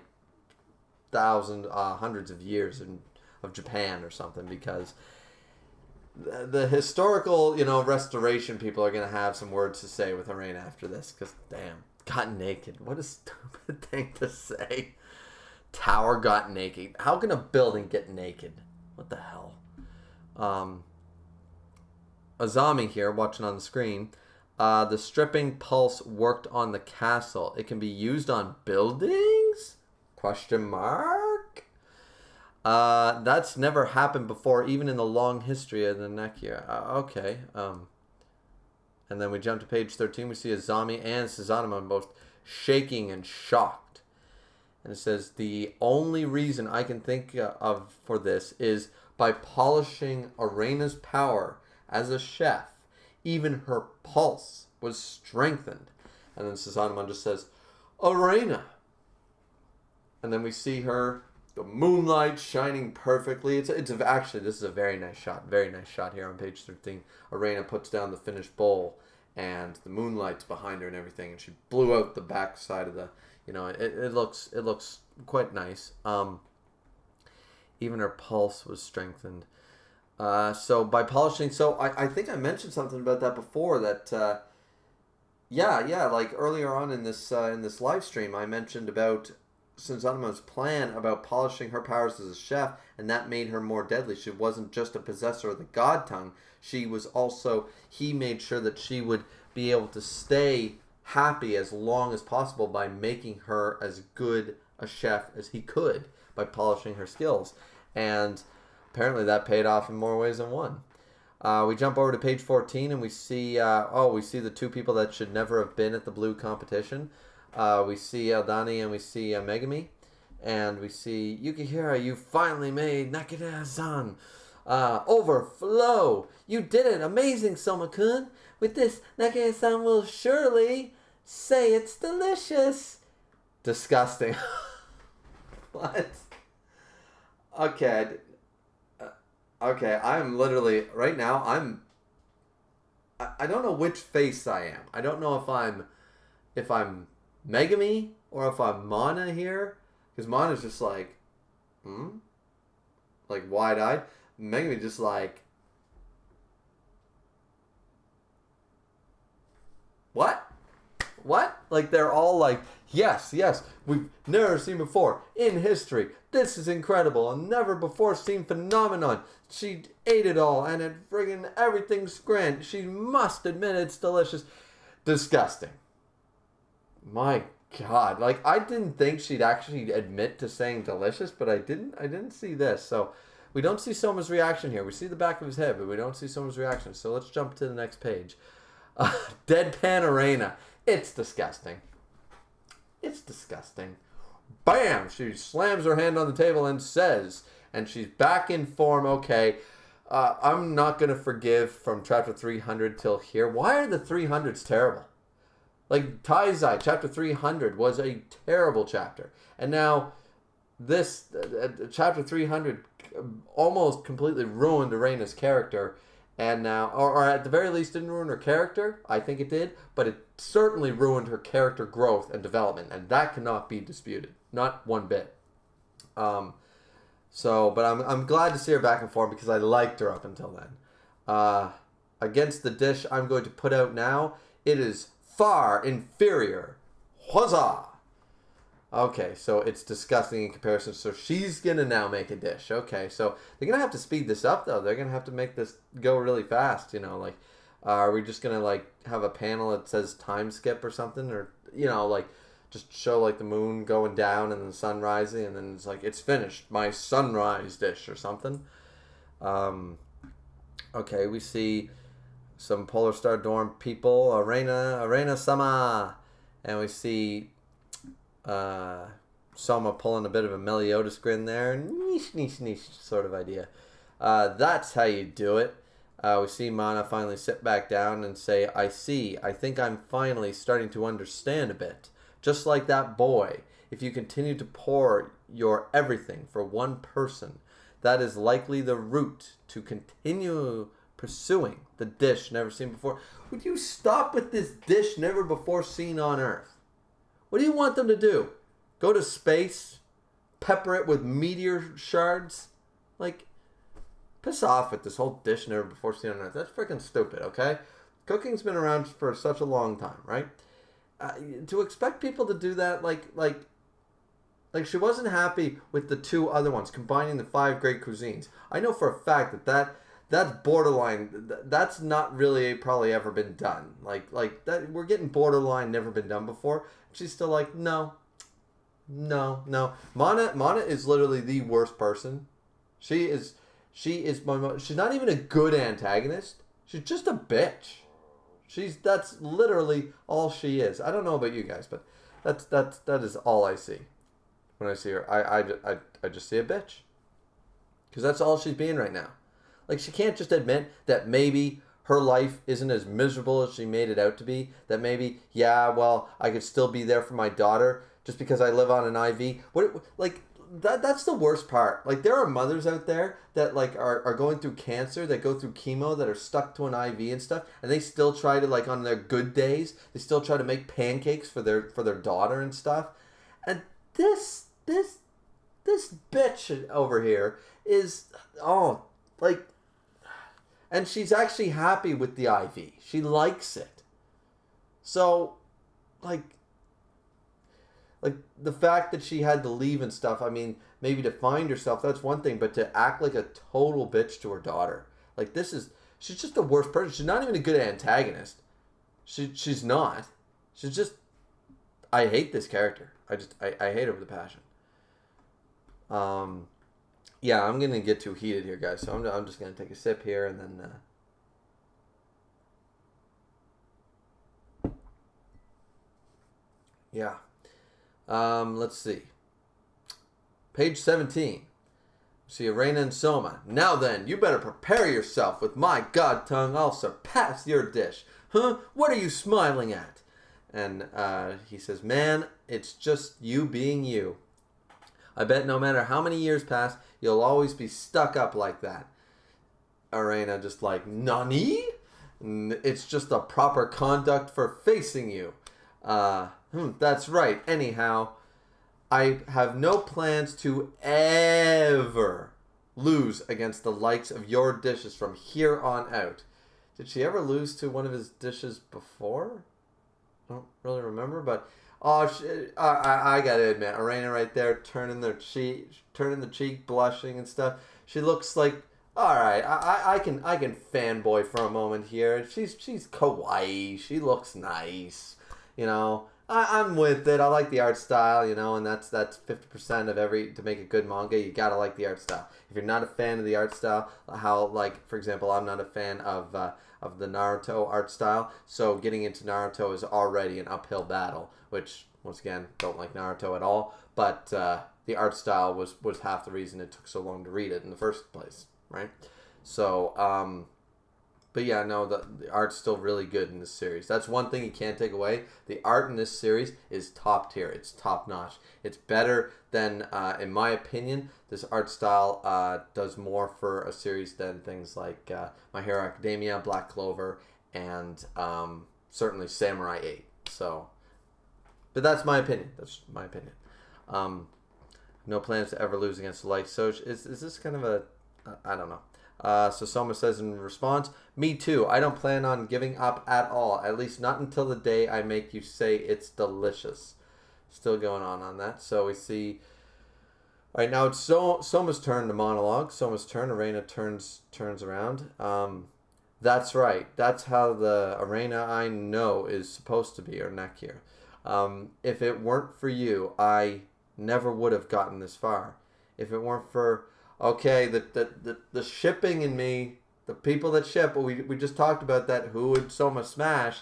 hundreds of years of Japan or something, because the historical, restoration people are going to have some words to say with Arena after this, because damn, got naked. What a stupid thing to say. Tower got naked. How can a building get naked? What the hell? Azami here, watching on the screen. The stripping pulse worked on the castle. It can be used on buildings? Question mark? That's never happened before, even in the long history of the Nekia. Okay. And then we jump to page 13. We see Azami and Suzanama both shaking and shocked. And it says, the only reason I can think of for this is by polishing Arena's power as a chef, even her pulse was strengthened. And then Suzanama just says, Arena. And then we see her, the moonlight shining perfectly. It's actually, this is a very nice shot. Very nice shot here on page 13. Arena puts down the finished bowl, and the moonlight's behind her and everything. And she blew out the back side of the, it looks quite nice. Even her pulse was strengthened. So by polishing, I think I mentioned something about that before. That like earlier on in this live stream, I mentioned about Suzanama's plan about polishing her powers as a chef, and that made her more deadly. She wasn't just a possessor of the God Tongue. She was also, he made sure that she would be able to stay happy as long as possible by making her as good a chef as he could by polishing her skills. And apparently that paid off in more ways than one. We jump over to page 14 and we see the two people that should never have been at the blue competition. We see Eldani and we see Megami. And we see, Yukihira, you finally made Nakida-san overflow. You did it. Amazing, Soma-kun. With this, Nakida-san will surely say it's delicious. Disgusting. What? Okay. Okay, I'm literally, right now, I don't know which face I am. I don't know if I'm Megami or if I'm Mana here. Because Mana's just like, like wide-eyed. Megami just like, what? What? Like they're all like, yes, we've never seen before in history. This is incredible. A never before seen phenomenon. She ate it all and it friggin' everything's grand. She must admit it's delicious. Disgusting. My God. Like I didn't think she'd actually admit to saying delicious, but I didn't see this. So we don't see Soma's reaction here. We see the back of his head, but we don't see Soma's reaction. So let's jump to the next page. Deadpan Arena. It's disgusting. It's disgusting. Bam! She slams her hand on the table and says, and she's back in form. Okay, I'm not going to forgive from chapter 300 till here. Why are the 300s terrible? Like, Taizai, chapter 300 was a terrible chapter. And now, this, chapter 300 almost completely ruined Arena's character. And now, or at the very least didn't ruin her character. I think it did. But it certainly ruined her character growth and development. And that cannot be disputed. Not one bit. But I'm glad to see her back in form because I liked her up until then. Against the dish I'm going to put out now, it is far inferior. Huzzah! Okay, so it's disgusting in comparison. So she's going to now make a dish. Okay, so they're going to have to speed this up, though. They're going to have to make this go really fast, like, are we just going to, like, have a panel that says time skip or something? Or, like, just show, like, the moon going down and the sun rising, and then it's like, it's finished. My sunrise dish or something. Okay, we see some Polar Star Dorm people. Arena Sama. And we see Soma pulling a bit of a Meliodas grin there. Niche, niche, niche sort of idea. That's how you do it. We see Mana finally sit back down and say, I see. I think I'm finally starting to understand a bit. Just like that boy. If you continue to pour your everything for one person, that is likely the route to continue pursuing the dish never seen before. Would you stop with this dish never before seen on Earth? What do you want them to do? Go to space? Pepper it with meteor shards? Like, piss off with this whole dish never before seen on Earth. That's freaking stupid, okay? Cooking's been around for such a long time, right? To expect people to do that, like she wasn't happy with the two other ones, combining the 5 great cuisines. I know for a fact that's borderline. That's not really probably ever been done. Like that, we're getting borderline never been done before. She's still like, no. Mana is literally the worst person. She's not even a good antagonist. She's just a bitch. That's literally all she is. I don't know about you guys, but that is all I see when I see her. I just see a bitch. Because that's all she's being right now. Like, she can't just admit that maybe her life isn't as miserable as she made it out to be. That maybe, yeah, well, I could still be there for my daughter just because I live on an IV. That's the worst part. Like, there are mothers out there that, like, are going through cancer, that go through chemo, that are stuck to an IV and stuff, and they still try to, like, on their good days, they still try to make pancakes for their daughter and stuff. And this bitch over here is, and she's actually happy with the IV. She likes it. So, like the fact that she had to leave and stuff, I mean, maybe to find herself, that's one thing, but to act like a total bitch to her daughter, like, she's just the worst person. She's not even a good antagonist. She's not. She's just, I hate this character. I hate her with a passion. Yeah, I'm gonna get too heated here, guys, so I'm just gonna take a sip here and then yeah. Let's see. Page 17. See Arena and Souma. Now then, you better prepare yourself. With my god tongue, I'll surpass your dish. Huh? What are you smiling at? And he says, man, it's just you being you. I bet no matter how many years pass, you'll always be stuck up like that. Arena just like, nani? It's just a proper conduct for facing you. That's right. Anyhow, I have no plans to ever lose against the likes of your dishes from here on out. Did she ever lose to one of his dishes before? I don't really remember, but I gotta admit, Arena right there, turning the cheek, blushing and stuff. She looks like, all right, I can fanboy for a moment here. She's kawaii. She looks nice, you know. I'm with it. I like the art style, you know, and that's 50% of to make a good manga. You gotta like the art style. If you're not a fan of the art style, for example, I'm not a fan of the Naruto art style, so getting into Naruto is already an uphill battle, which, once again, don't like Naruto at all, but the art style was half the reason it took so long to read it in the first place, right? So, but yeah, no, the art's still really good in this series. That's one thing you can't take away. The art in this series is top tier. It's top notch. It's better than, in my opinion, this art style does more for a series than things like My Hero Academia, Black Clover, and certainly Samurai 8. So, but that's my opinion. That's my opinion. No plans to ever lose against the light. So is this kind of I don't know. So Souma says in response, me too. I don't plan on giving up at all. At least not until the day I make you say it's delicious. Still going on that. So we see. All right, now it's Souma's turn to monologue. Souma's turn. Arena turns around. That's right. That's how the Arena I know is supposed to be, or neck here. If it weren't for you, I never would have gotten this far. If it weren't for the shipping in me, the people that ship, we just talked about that, who would Souma smash.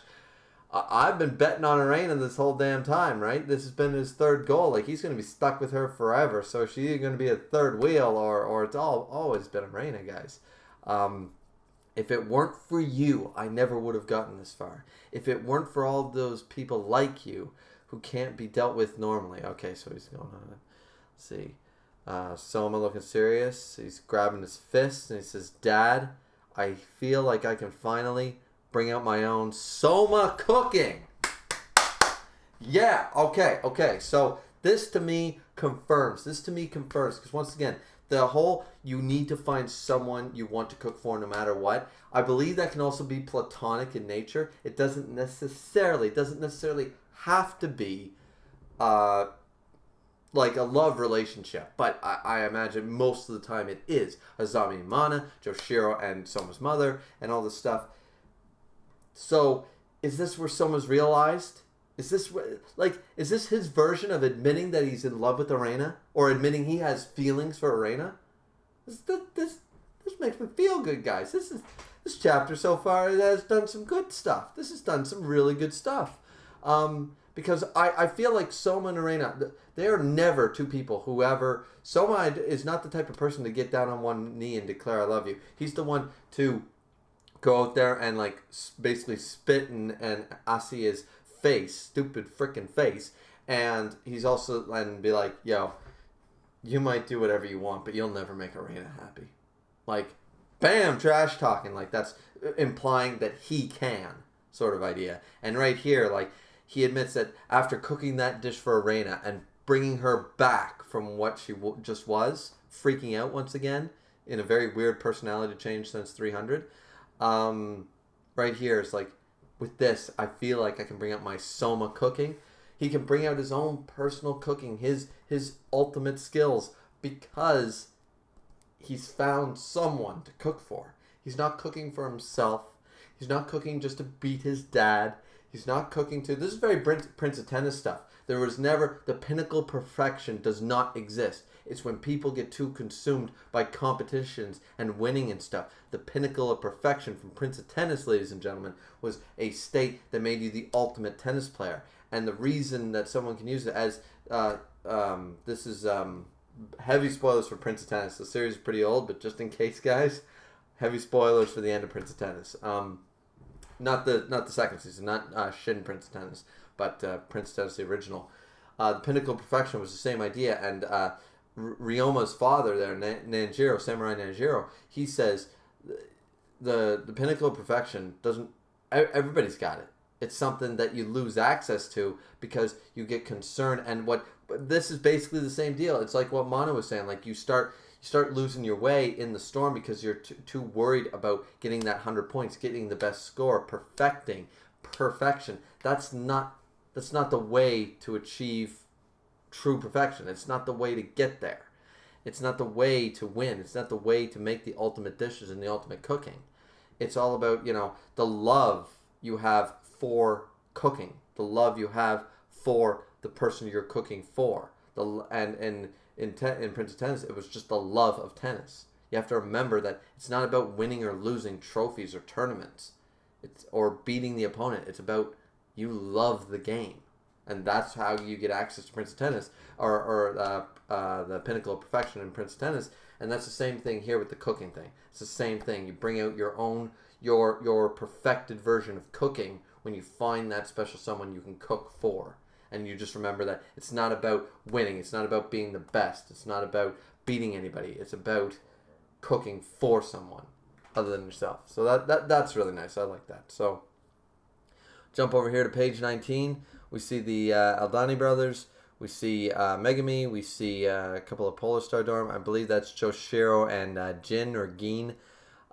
I've been betting on Arena this whole damn time, right? This has been his third goal. Like, he's going to be stuck with her forever. So she's either going to be a third wheel or it's always been Arena, guys. If it weren't for you, I never would have gotten this far. If it weren't for all those people like you who can't be dealt with normally. Okay, so he's going on. Let's see. Souma looking serious. He's grabbing his fist and he says, Dad, I feel like I can finally bring out my own Souma cooking. Yeah, okay. So this to me confirms. Because once again, the whole you need to find someone you want to cook for no matter what. I believe that can also be platonic in nature. It doesn't necessarily have to be like a love relationship, but I imagine most of the time it is. Azami and Mana, Joshiro and Souma's mother, and all this stuff. So, is this where Souma's realized? Is this his version of admitting that he's in love with Arena? Or admitting he has feelings for Arena? This makes me feel good, guys. This chapter so far has done some good stuff. This has done some really good stuff. Because I feel like Souma and Arena, they are never two people who ever... Souma is not the type of person to get down on one knee and declare I love you. He's the one to go out there and like basically spit in Asia's face, stupid freaking face, and he's also and be like, yo, you might do whatever you want, but you'll never make Arena happy. Like, bam, trash talking. Like, that's implying that he can, sort of idea. And right here, like, he admits that after cooking that dish for Arena and bringing her back from what she just was, freaking out once again in a very weird personality change since 300. Right here is like, with this, I feel like I can bring out my Souma cooking. He can bring out his own personal cooking, his ultimate skills, because he's found someone to cook for. He's not cooking for himself. He's not cooking just to beat his dad. He's not cooking to... This is very Prince of Tennis stuff. There was never... The pinnacle of perfection does not exist. It's when people get too consumed by competitions and winning and stuff. The pinnacle of perfection from Prince of Tennis, ladies and gentlemen, was a state that made you the ultimate tennis player. And the reason that someone can use it as... this is heavy spoilers for Prince of Tennis. The series is pretty old, but just in case, guys, heavy spoilers for the end of Prince of Tennis. Not the second season, not Shin Prince of Tennis, but Prince of Tennis, the original. The pinnacle of perfection was the same idea, and Ryoma's father there, Nanjiro, Samurai Nanjiro, he says the pinnacle of perfection doesn't... Everybody's got it. It's something that you lose access to because you get concerned, and this is basically the same deal. It's like what Mana was saying, like you start losing your way in the storm because you're too worried about getting that 100 points, getting the best score, perfection. That's not the way to achieve true perfection. It's not the way to get there. It's not the way to win. It's not the way to make the ultimate dishes and the ultimate cooking. It's all about, the love you have for cooking, the love you have for the person you're cooking for. In Prince of Tennis, it was just the love of tennis. You have to remember that it's not about winning or losing trophies or tournaments, or beating the opponent. It's about you love the game, and that's how you get access to Prince of Tennis, or the pinnacle of perfection in Prince of Tennis. And that's the same thing here with the cooking thing. It's the same thing. You bring out your own your perfected version of cooking when you find that special someone you can cook for. And you just remember that it's not about winning. It's not about being the best. It's not about beating anybody. It's about cooking for someone other than yourself. So that's really nice. I like that. So jump over here to page 19. We see the Aldani brothers. We see Megami. We see a couple of Polar Star Dorm. I believe that's Joshiro and Jin or Gin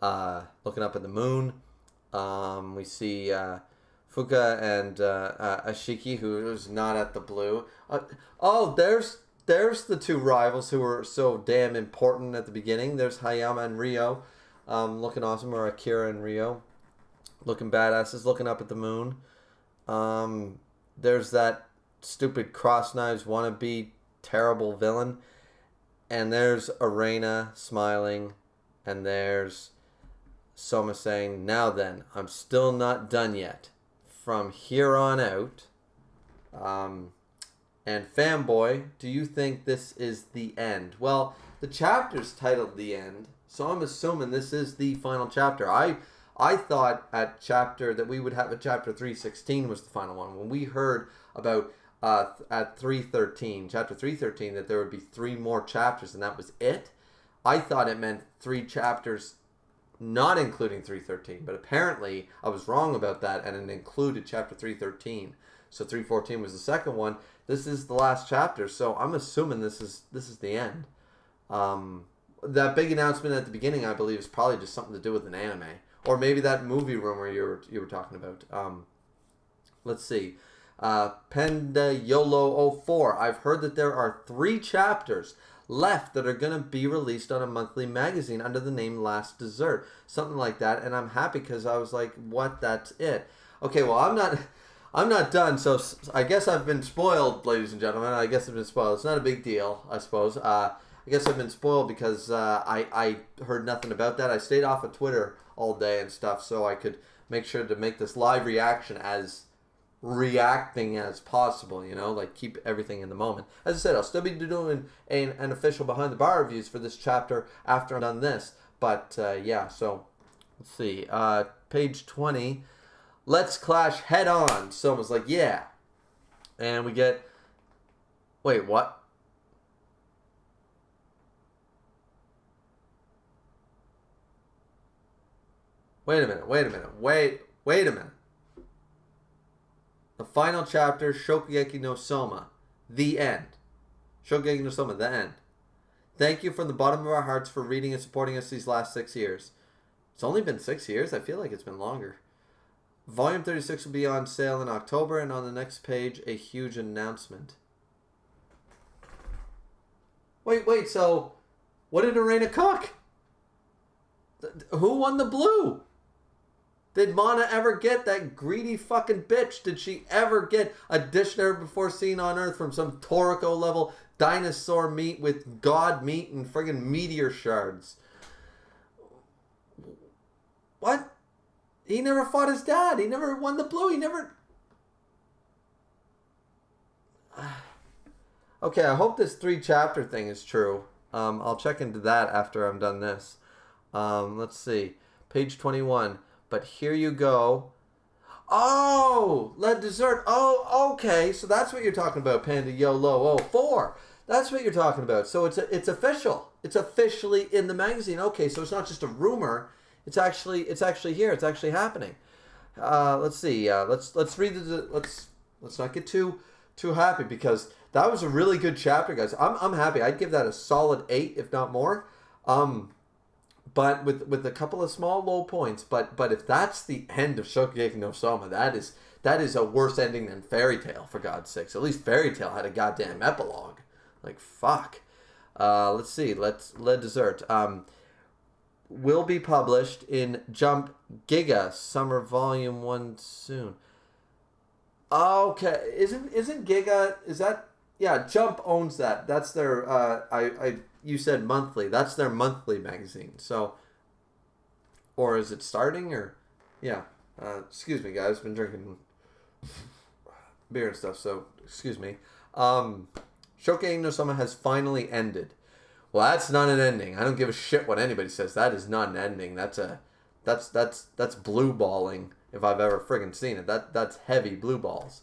looking up at the moon. We see... Fuka and Ashiki, who is not at the blue. There's the two rivals who were so damn important at the beginning. There's Hayama and Ryo, looking awesome, or Akira and Ryo, looking badasses, looking up at the moon. There's that stupid cross knives wannabe terrible villain, and there's Arena smiling, and there's Souma saying, "Now then, I'm still not done yet." from here on out. And Fanboy, do you think this is the end? Well, the chapter's titled The End, so I'm assuming this is the final chapter. I thought that we would have a chapter 316 was the final one. When we heard about at 313, chapter 313, that there would be 3 more chapters and that was it, I thought it meant 3 chapters, not including 313. But apparently I was wrong about that, and it included chapter 313. So 314 was the second one. This is the last chapter, so I'm assuming this is the end. That big announcement at the beginning, I believe, is probably just something to do with an anime, or maybe that movie rumor you were talking about. Let's see, Panda YOLO 04. I've heard that there are 3 chapters left that are gonna be released on a monthly magazine under the name Last Dessert, something like that. And I'm happy because I was like, what? That's it? Okay, well, I'm not done, so I guess I've been spoiled, ladies and gentlemen. I guess I've been spoiled. It's not a big deal, I suppose. I guess I've been spoiled because I heard nothing about that. I stayed off of Twitter all day and stuff, so I could make sure to make this live reaction as reacting as possible, you know, like keep everything in the moment. As I said, I'll still be doing an official behind the bar reviews for this chapter after I'm done this. But yeah, so let's see. Page 20. Let's clash head on. Someone's like, yeah. And we get... Wait, what? Wait a minute. Wait a minute. The final chapter, Shokugeki no Souma. The end. Shokugeki no Souma, the end. Thank you from the bottom of our hearts for reading and supporting us these last 6 years. It's only been 6 years? I feel like it's been longer. Volume 36 will be on sale in October, and on the next page, a huge announcement. Wait, so what did Arena cook? Who won the blue? Did Mana ever get that greedy fucking bitch? Did she ever get a dish never before seen on Earth from some Toriko level dinosaur meat with god meat and friggin' meteor shards? What? He never fought his dad. He never won the blue. He never... Okay, I hope this 3 chapter thing is true. I'll check into that after I'm done this. Let's see. Page 21. But here you go. Oh! Lead Dessert. Oh, okay. So that's what you're talking about, Panda YOLO 04. That's what you're talking about. So it's official. It's officially in the magazine. Okay, so it's not just a rumor. It's actually here. It's actually happening. Let's see. Let's read the. Let's not get too happy, because that was a really good chapter, guys. I'm happy. I'd give that a solid 8, if not more. But with a couple of small low points. But if that's the end of Shokugeki no Soma, that is a worse ending than Fairy Tail, for God's sakes. At least Fairy Tail had a goddamn epilogue. Like, fuck. Let's see. Lead Dessert. Will be published in Jump Giga Summer Volume 1 soon. Okay, isn't Giga, is that, yeah, Jump owns that. That's their you said monthly. That's their monthly magazine. So, or is it starting, or yeah. Excuse me, guys. Been drinking beer and stuff, so excuse me. Shokugeki no Soma has finally ended. Well, that's not an ending. I don't give a shit what anybody says. That is not an ending. That's blue balling, if I've ever friggin' seen it. That's heavy blue balls.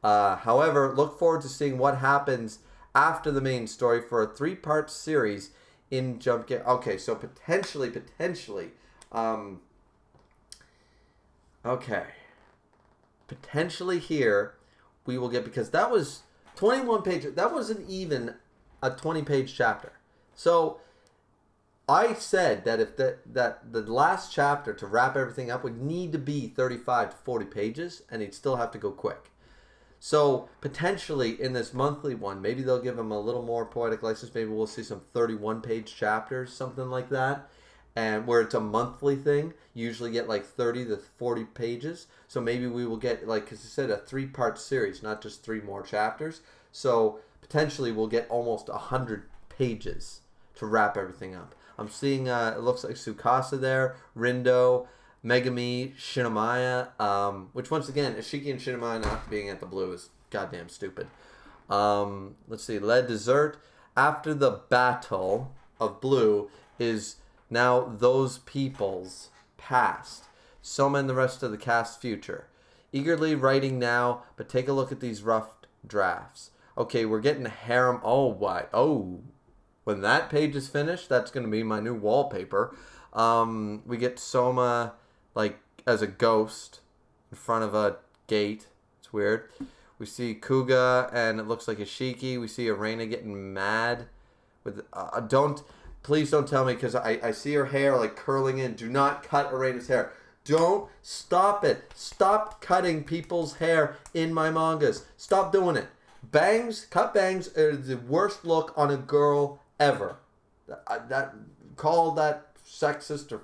However, look forward to seeing what happens after the main story for a 3-part series in Jump Get. Okay, so potentially. Okay. Potentially here we will get, because that was 21 pages. That wasn't even a 20-page chapter. So I said that if that the last chapter to wrap everything up would need to be 35 to 40 pages, and he'd still have to go quick. So potentially in this monthly one, maybe they'll give him a little more poetic license. Maybe we'll see some 31-page chapters, something like that. And where it's a monthly thing, you usually get like 30 to 40 pages. So maybe we will get, like, as I said, a 3-part series, not just 3 more chapters. So potentially we'll get almost 100 pages to wrap everything up. I'm seeing, it looks like Tsukasa there, Rindo, Megami Shinomiya, which once again, Ishiki and Shinomiya not being at the blue is goddamn stupid. Let's see, Lead Dessert. After the battle of blue is now those people's past. Souma and the rest of the cast's future. Eagerly writing now, but take a look at these rough drafts. Okay, we're getting harem. Oh, why? Oh, when that page is finished, that's going to be my new wallpaper. We get Souma, like, as a ghost in front of a gate. It's weird. We see Kuga, and it looks like Ishiki. We see Arena getting mad. Please don't tell me, because I see her hair, like, curling in. Do not cut Arena's hair. Don't stop it. Stop cutting people's hair in my mangas. Stop doing it. Cut bangs are the worst look on a girl ever. Call that sexist or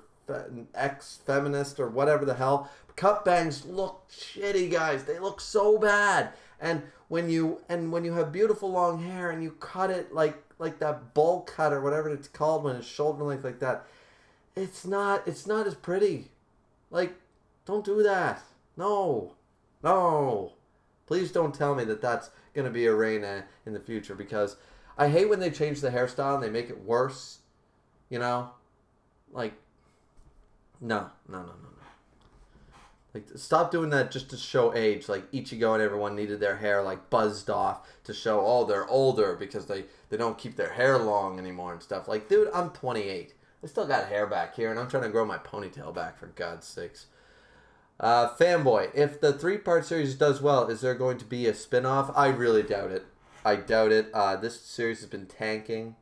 ex-feminist or whatever the hell. Cut bangs look shitty, guys. They look so bad. And when you have beautiful long hair and you cut it like that bowl cut or whatever it's called when it's shoulder length like that, it's not as pretty. Like, don't do that. No. Please don't tell me that that's going to be Arena in the future, because I hate when they change the hairstyle and they make it worse. You know? Like, no. Like, stop doing that just to show age. Like, Ichigo and everyone needed their hair, like, buzzed off to show, oh, they're older because they don't keep their hair long anymore and stuff. Like, dude, I'm 28. I still got hair back here, and I'm trying to grow my ponytail back, for God's sakes. Fanboy, if the 3-part series does well, is there going to be a spin-off? I really doubt it. This series has been tanking.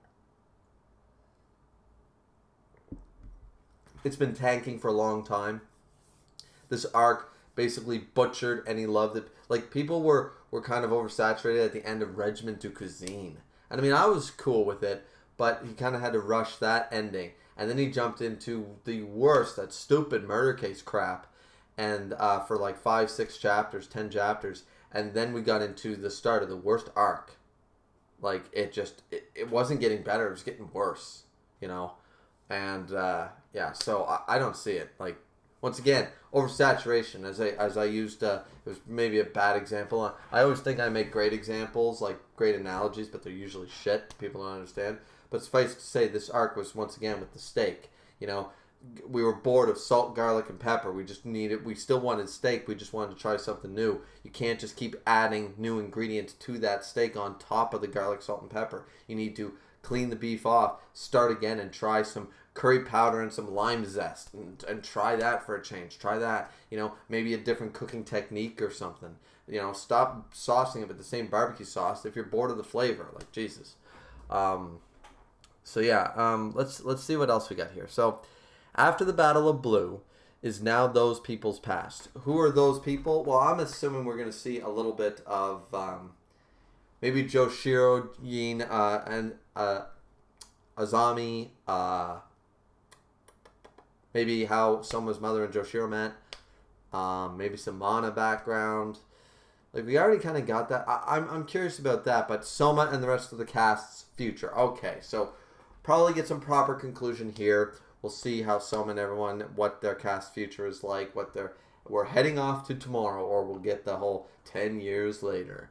It's been tanking for a long time. This arc basically butchered any love that... Like, people were kind of oversaturated at the end of Regiment du Cuisine. And, I mean, I was cool with it, but he kind of had to rush that ending. And then he jumped into the worst, that stupid murder case crap. And for like 5, 6 chapters, 10 chapters. And then we got into the start of the worst arc. Like, it wasn't getting better. It was getting worse, you know. And, yeah, so I don't see it. Like, once again, oversaturation. As I used, it was maybe a bad example. I always think I make great examples, like great analogies, but they're usually shit. People don't understand. But suffice to say, this arc was once again with the steak. You know, we were bored of salt, garlic, and pepper. We still wanted steak. We just wanted to try something new. You can't just keep adding new ingredients to that steak on top of the garlic, salt, and pepper. You need to clean the beef off, start again, and try some curry powder and some lime zest, and try that for a change. Try that. You know, maybe a different cooking technique or something. You know, stop saucing it with the same barbecue sauce if you're bored of the flavor. Like, Jesus. So yeah, let's see what else we got here. So, after the Battle of Blue is now those people's past. Who are those people? Well, I'm assuming we're going to see a little bit of maybe Joshiro, Yin, and Azami. Maybe how Souma's mother and Joshiro met. Maybe some Mana background. Like, we already kind of got that. I'm curious about that, but Souma and the rest of the cast's future. Okay, so probably get some proper conclusion here. We'll see how Souma and everyone, what their cast future is like, we're heading off to tomorrow, or we'll get the whole 10 years later.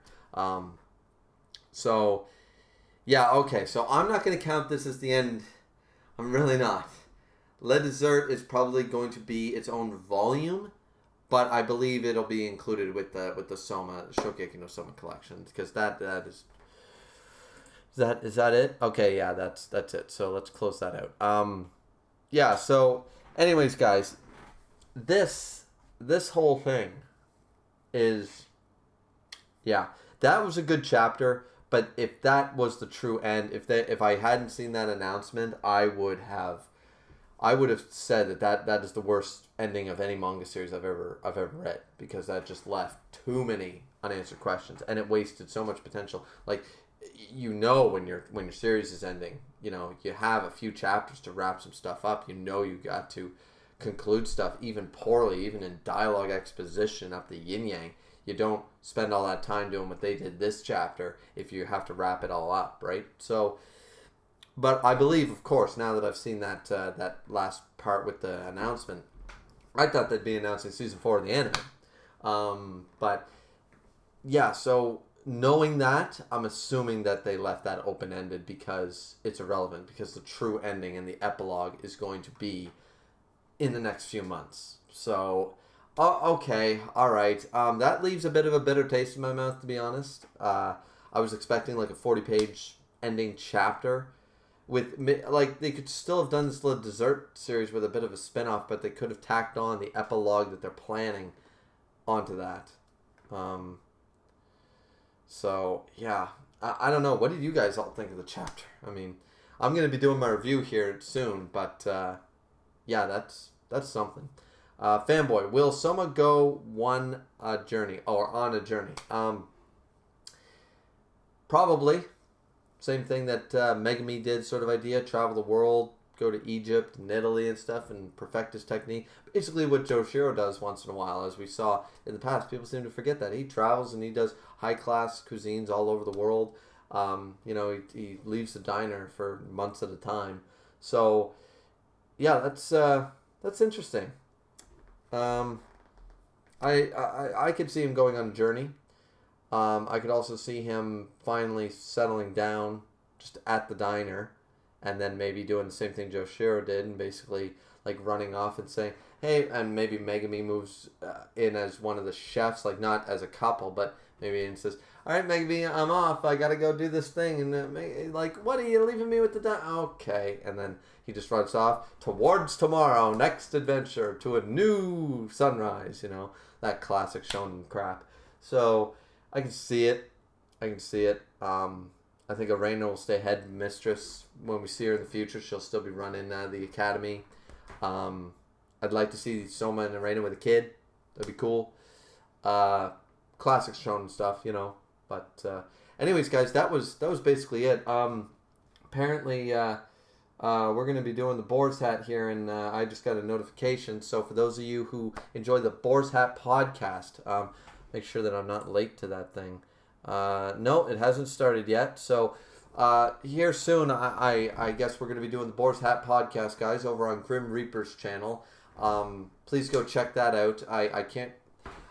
So, yeah, okay, so I'm not going to count this as the end. I'm really not. Le Dessert is probably going to be its own volume, but I believe it'll be included with the Souma, Shokugeki no Souma collection, because that is... Is that it? Okay, yeah, that's it. So let's close that out. Yeah, so anyways, guys, this whole thing is, yeah, that was a good chapter, but if that was the true end, if I hadn't seen that announcement, I would have said that is the worst ending of any manga series I've ever read, because that just left too many unanswered questions and it wasted so much potential. Like, you know, when your series is ending, you know, you have a few chapters to wrap some stuff up. You know, you got to conclude stuff, even poorly, even in dialogue exposition up the yin yang. You don't spend all that time doing what they did this chapter if you have to wrap it all up, right? So, but I believe, of course, now that I've seen that last part with the announcement, I thought they'd be announcing season 4 of the anime. But yeah, so knowing that, I'm assuming that they left that open-ended because it's irrelevant, because the true ending and the epilogue is going to be in the next few months. So, okay, all right. That leaves a bit of a bitter taste in my mouth, to be honest. I was expecting like a 40-page ending chapter with, like, they could still have done this little dessert series with a bit of a spin-off, but they could have tacked on the epilogue that they're planning onto that. So, yeah. I don't know. What did you guys all think of the chapter? I mean, I'm going to be doing my review here soon, but yeah, that's something. Fanboy, will Souma go on a journey? Probably. Same thing that Megami did, sort of idea. Travel the world, go to Egypt and Italy and stuff, and perfect his technique. Basically what Joshiro does once in a while, as we saw in the past. People seem to forget that. He travels and he does high-class cuisines all over the world. He leaves the diner for months at a time. So, yeah, that's interesting. I could see him going on a journey. I could also see him finally settling down just at the diner, and then maybe doing the same thing Joshiro did, and basically like running off and saying, "Hey," and maybe Megami moves in as one of the chefs, like not as a couple, but maybe and says, "All right, Megami, I'm off. I gotta go do this thing," and like, "What are you leaving me with the diner?" Okay, and then he just runs off towards tomorrow, next adventure to a new sunrise. That classic shonen crap. So. I can see it. I think Arena will stay head mistress when we see her in the future. She'll still be running the academy. I'd like to see Souma and Arena with a kid. That'd be cool. Classic shonen stuff, But anyways, guys, that was basically it. Apparently, we're going to be doing the Boar's Hat here, and I just got a notification. So for those of you who enjoy the Boar's Hat podcast, make sure that I'm not late to that thing. No, it hasn't started yet. So here soon, I guess we're going to be doing the Boar's Hat podcast, guys, over on Grim Reaper's channel. Please go check that out. I can't.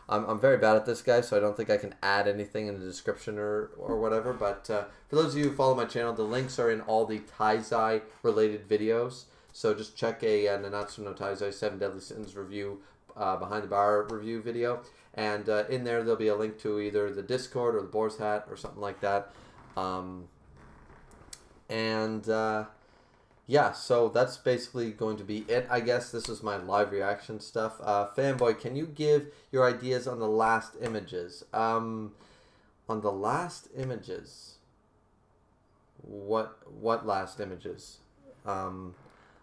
I'm very bad at this, guys, so I don't think I can add anything in the description or whatever. But for those of you who follow my channel, the links are in all the Taizai related videos. So just check a Nanatsu no Taizai 7 Deadly Sins review, behind the bar review video. And in there'll be a link to either the Discord or the Boar's Hat or something like that. Yeah, so that's basically going to be it, I guess. This is my live reaction stuff. Fanboy, can you give your ideas on the last images? On the last images? What last images? I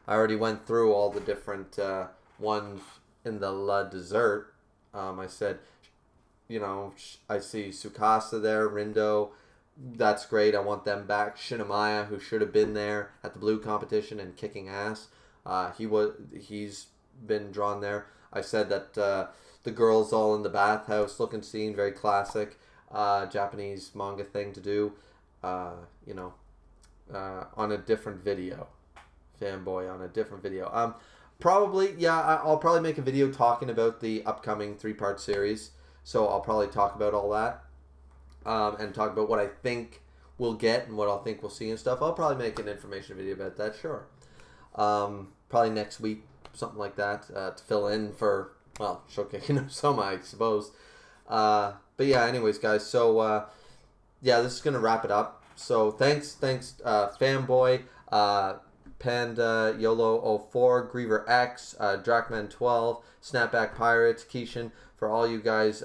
already went through all the different ones in the La Dessert. I said, I see Tsukasa there, Rindo. That's great. I want them back. Shinomiya, who should have been there at the blue competition and kicking ass. He's been drawn there. I said that the girls all in the bathhouse looking scene, very classic Japanese manga thing to do. On a different video. Fanboy on a different video. Probably, yeah, I'll probably make a video talking about the upcoming 3-part series. So I'll probably talk about all that. And talk about what I think we'll get and what I think we'll see and stuff. I'll probably make an information video about that, sure. Probably next week, something like that, to fill in for, Shokugeki no Souma, I suppose. But yeah, anyways, guys, so, yeah, this is going to wrap it up. So thanks, Fanboy, Panda, YOLO04, Griever X, Drakman12, Snapback Pirates, Keishan, for all you guys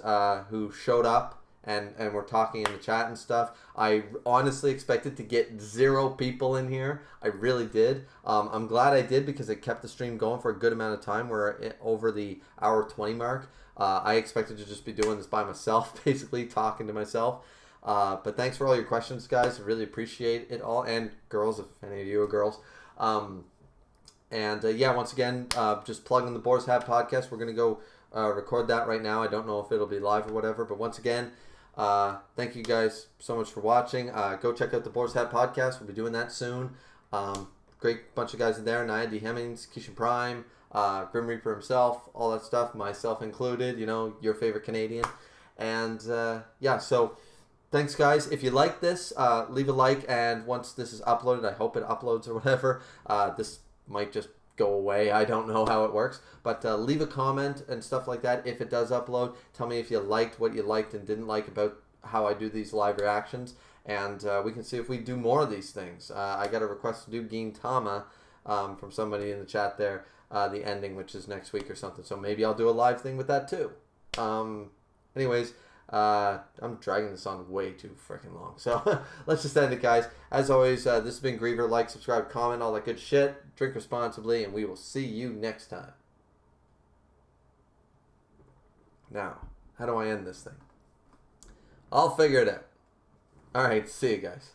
who showed up and were talking in the chat and stuff. I honestly expected to get 0 people in here. I really did. I'm glad I did because it kept the stream going for a good amount of time. We're over the hour 20 mark. I expected to just be doing this by myself, basically talking to myself. But thanks for all your questions, guys. I really appreciate it all. And girls, if any of you are girls. Yeah, once again, just plugging the Boar's Hat podcast. We're going to go record that right now. I don't know if it'll be live or whatever. But once again, thank you guys so much for watching. Go check out the Boar's Hat podcast. We'll be doing that soon. Great bunch of guys in there. Nia D. Hemmings, Keishan Prime, Grim Reaper himself, all that stuff, myself included, you know, your favorite Canadian. And yeah, so thanks, guys. If you like this, leave a like, and once this is uploaded, I hope it uploads or whatever, this might just go away. I don't know how it works, but leave a comment and stuff like that if it does upload. Tell me if you liked what you liked and didn't like about how I do these live reactions, and we can see if we do more of these things. I got a request to do Gintama from somebody in the chat there, the ending, which is next week or something, so maybe I'll do a live thing with that too. Anyways, I'm dragging this on way too freaking long, so let's just end it, guys. As always, this has been Griever. Like, subscribe, comment, all that good shit. Drink responsibly, and we will see you next time. Now, how do I end this thing? I'll figure it out. Alright, see you guys.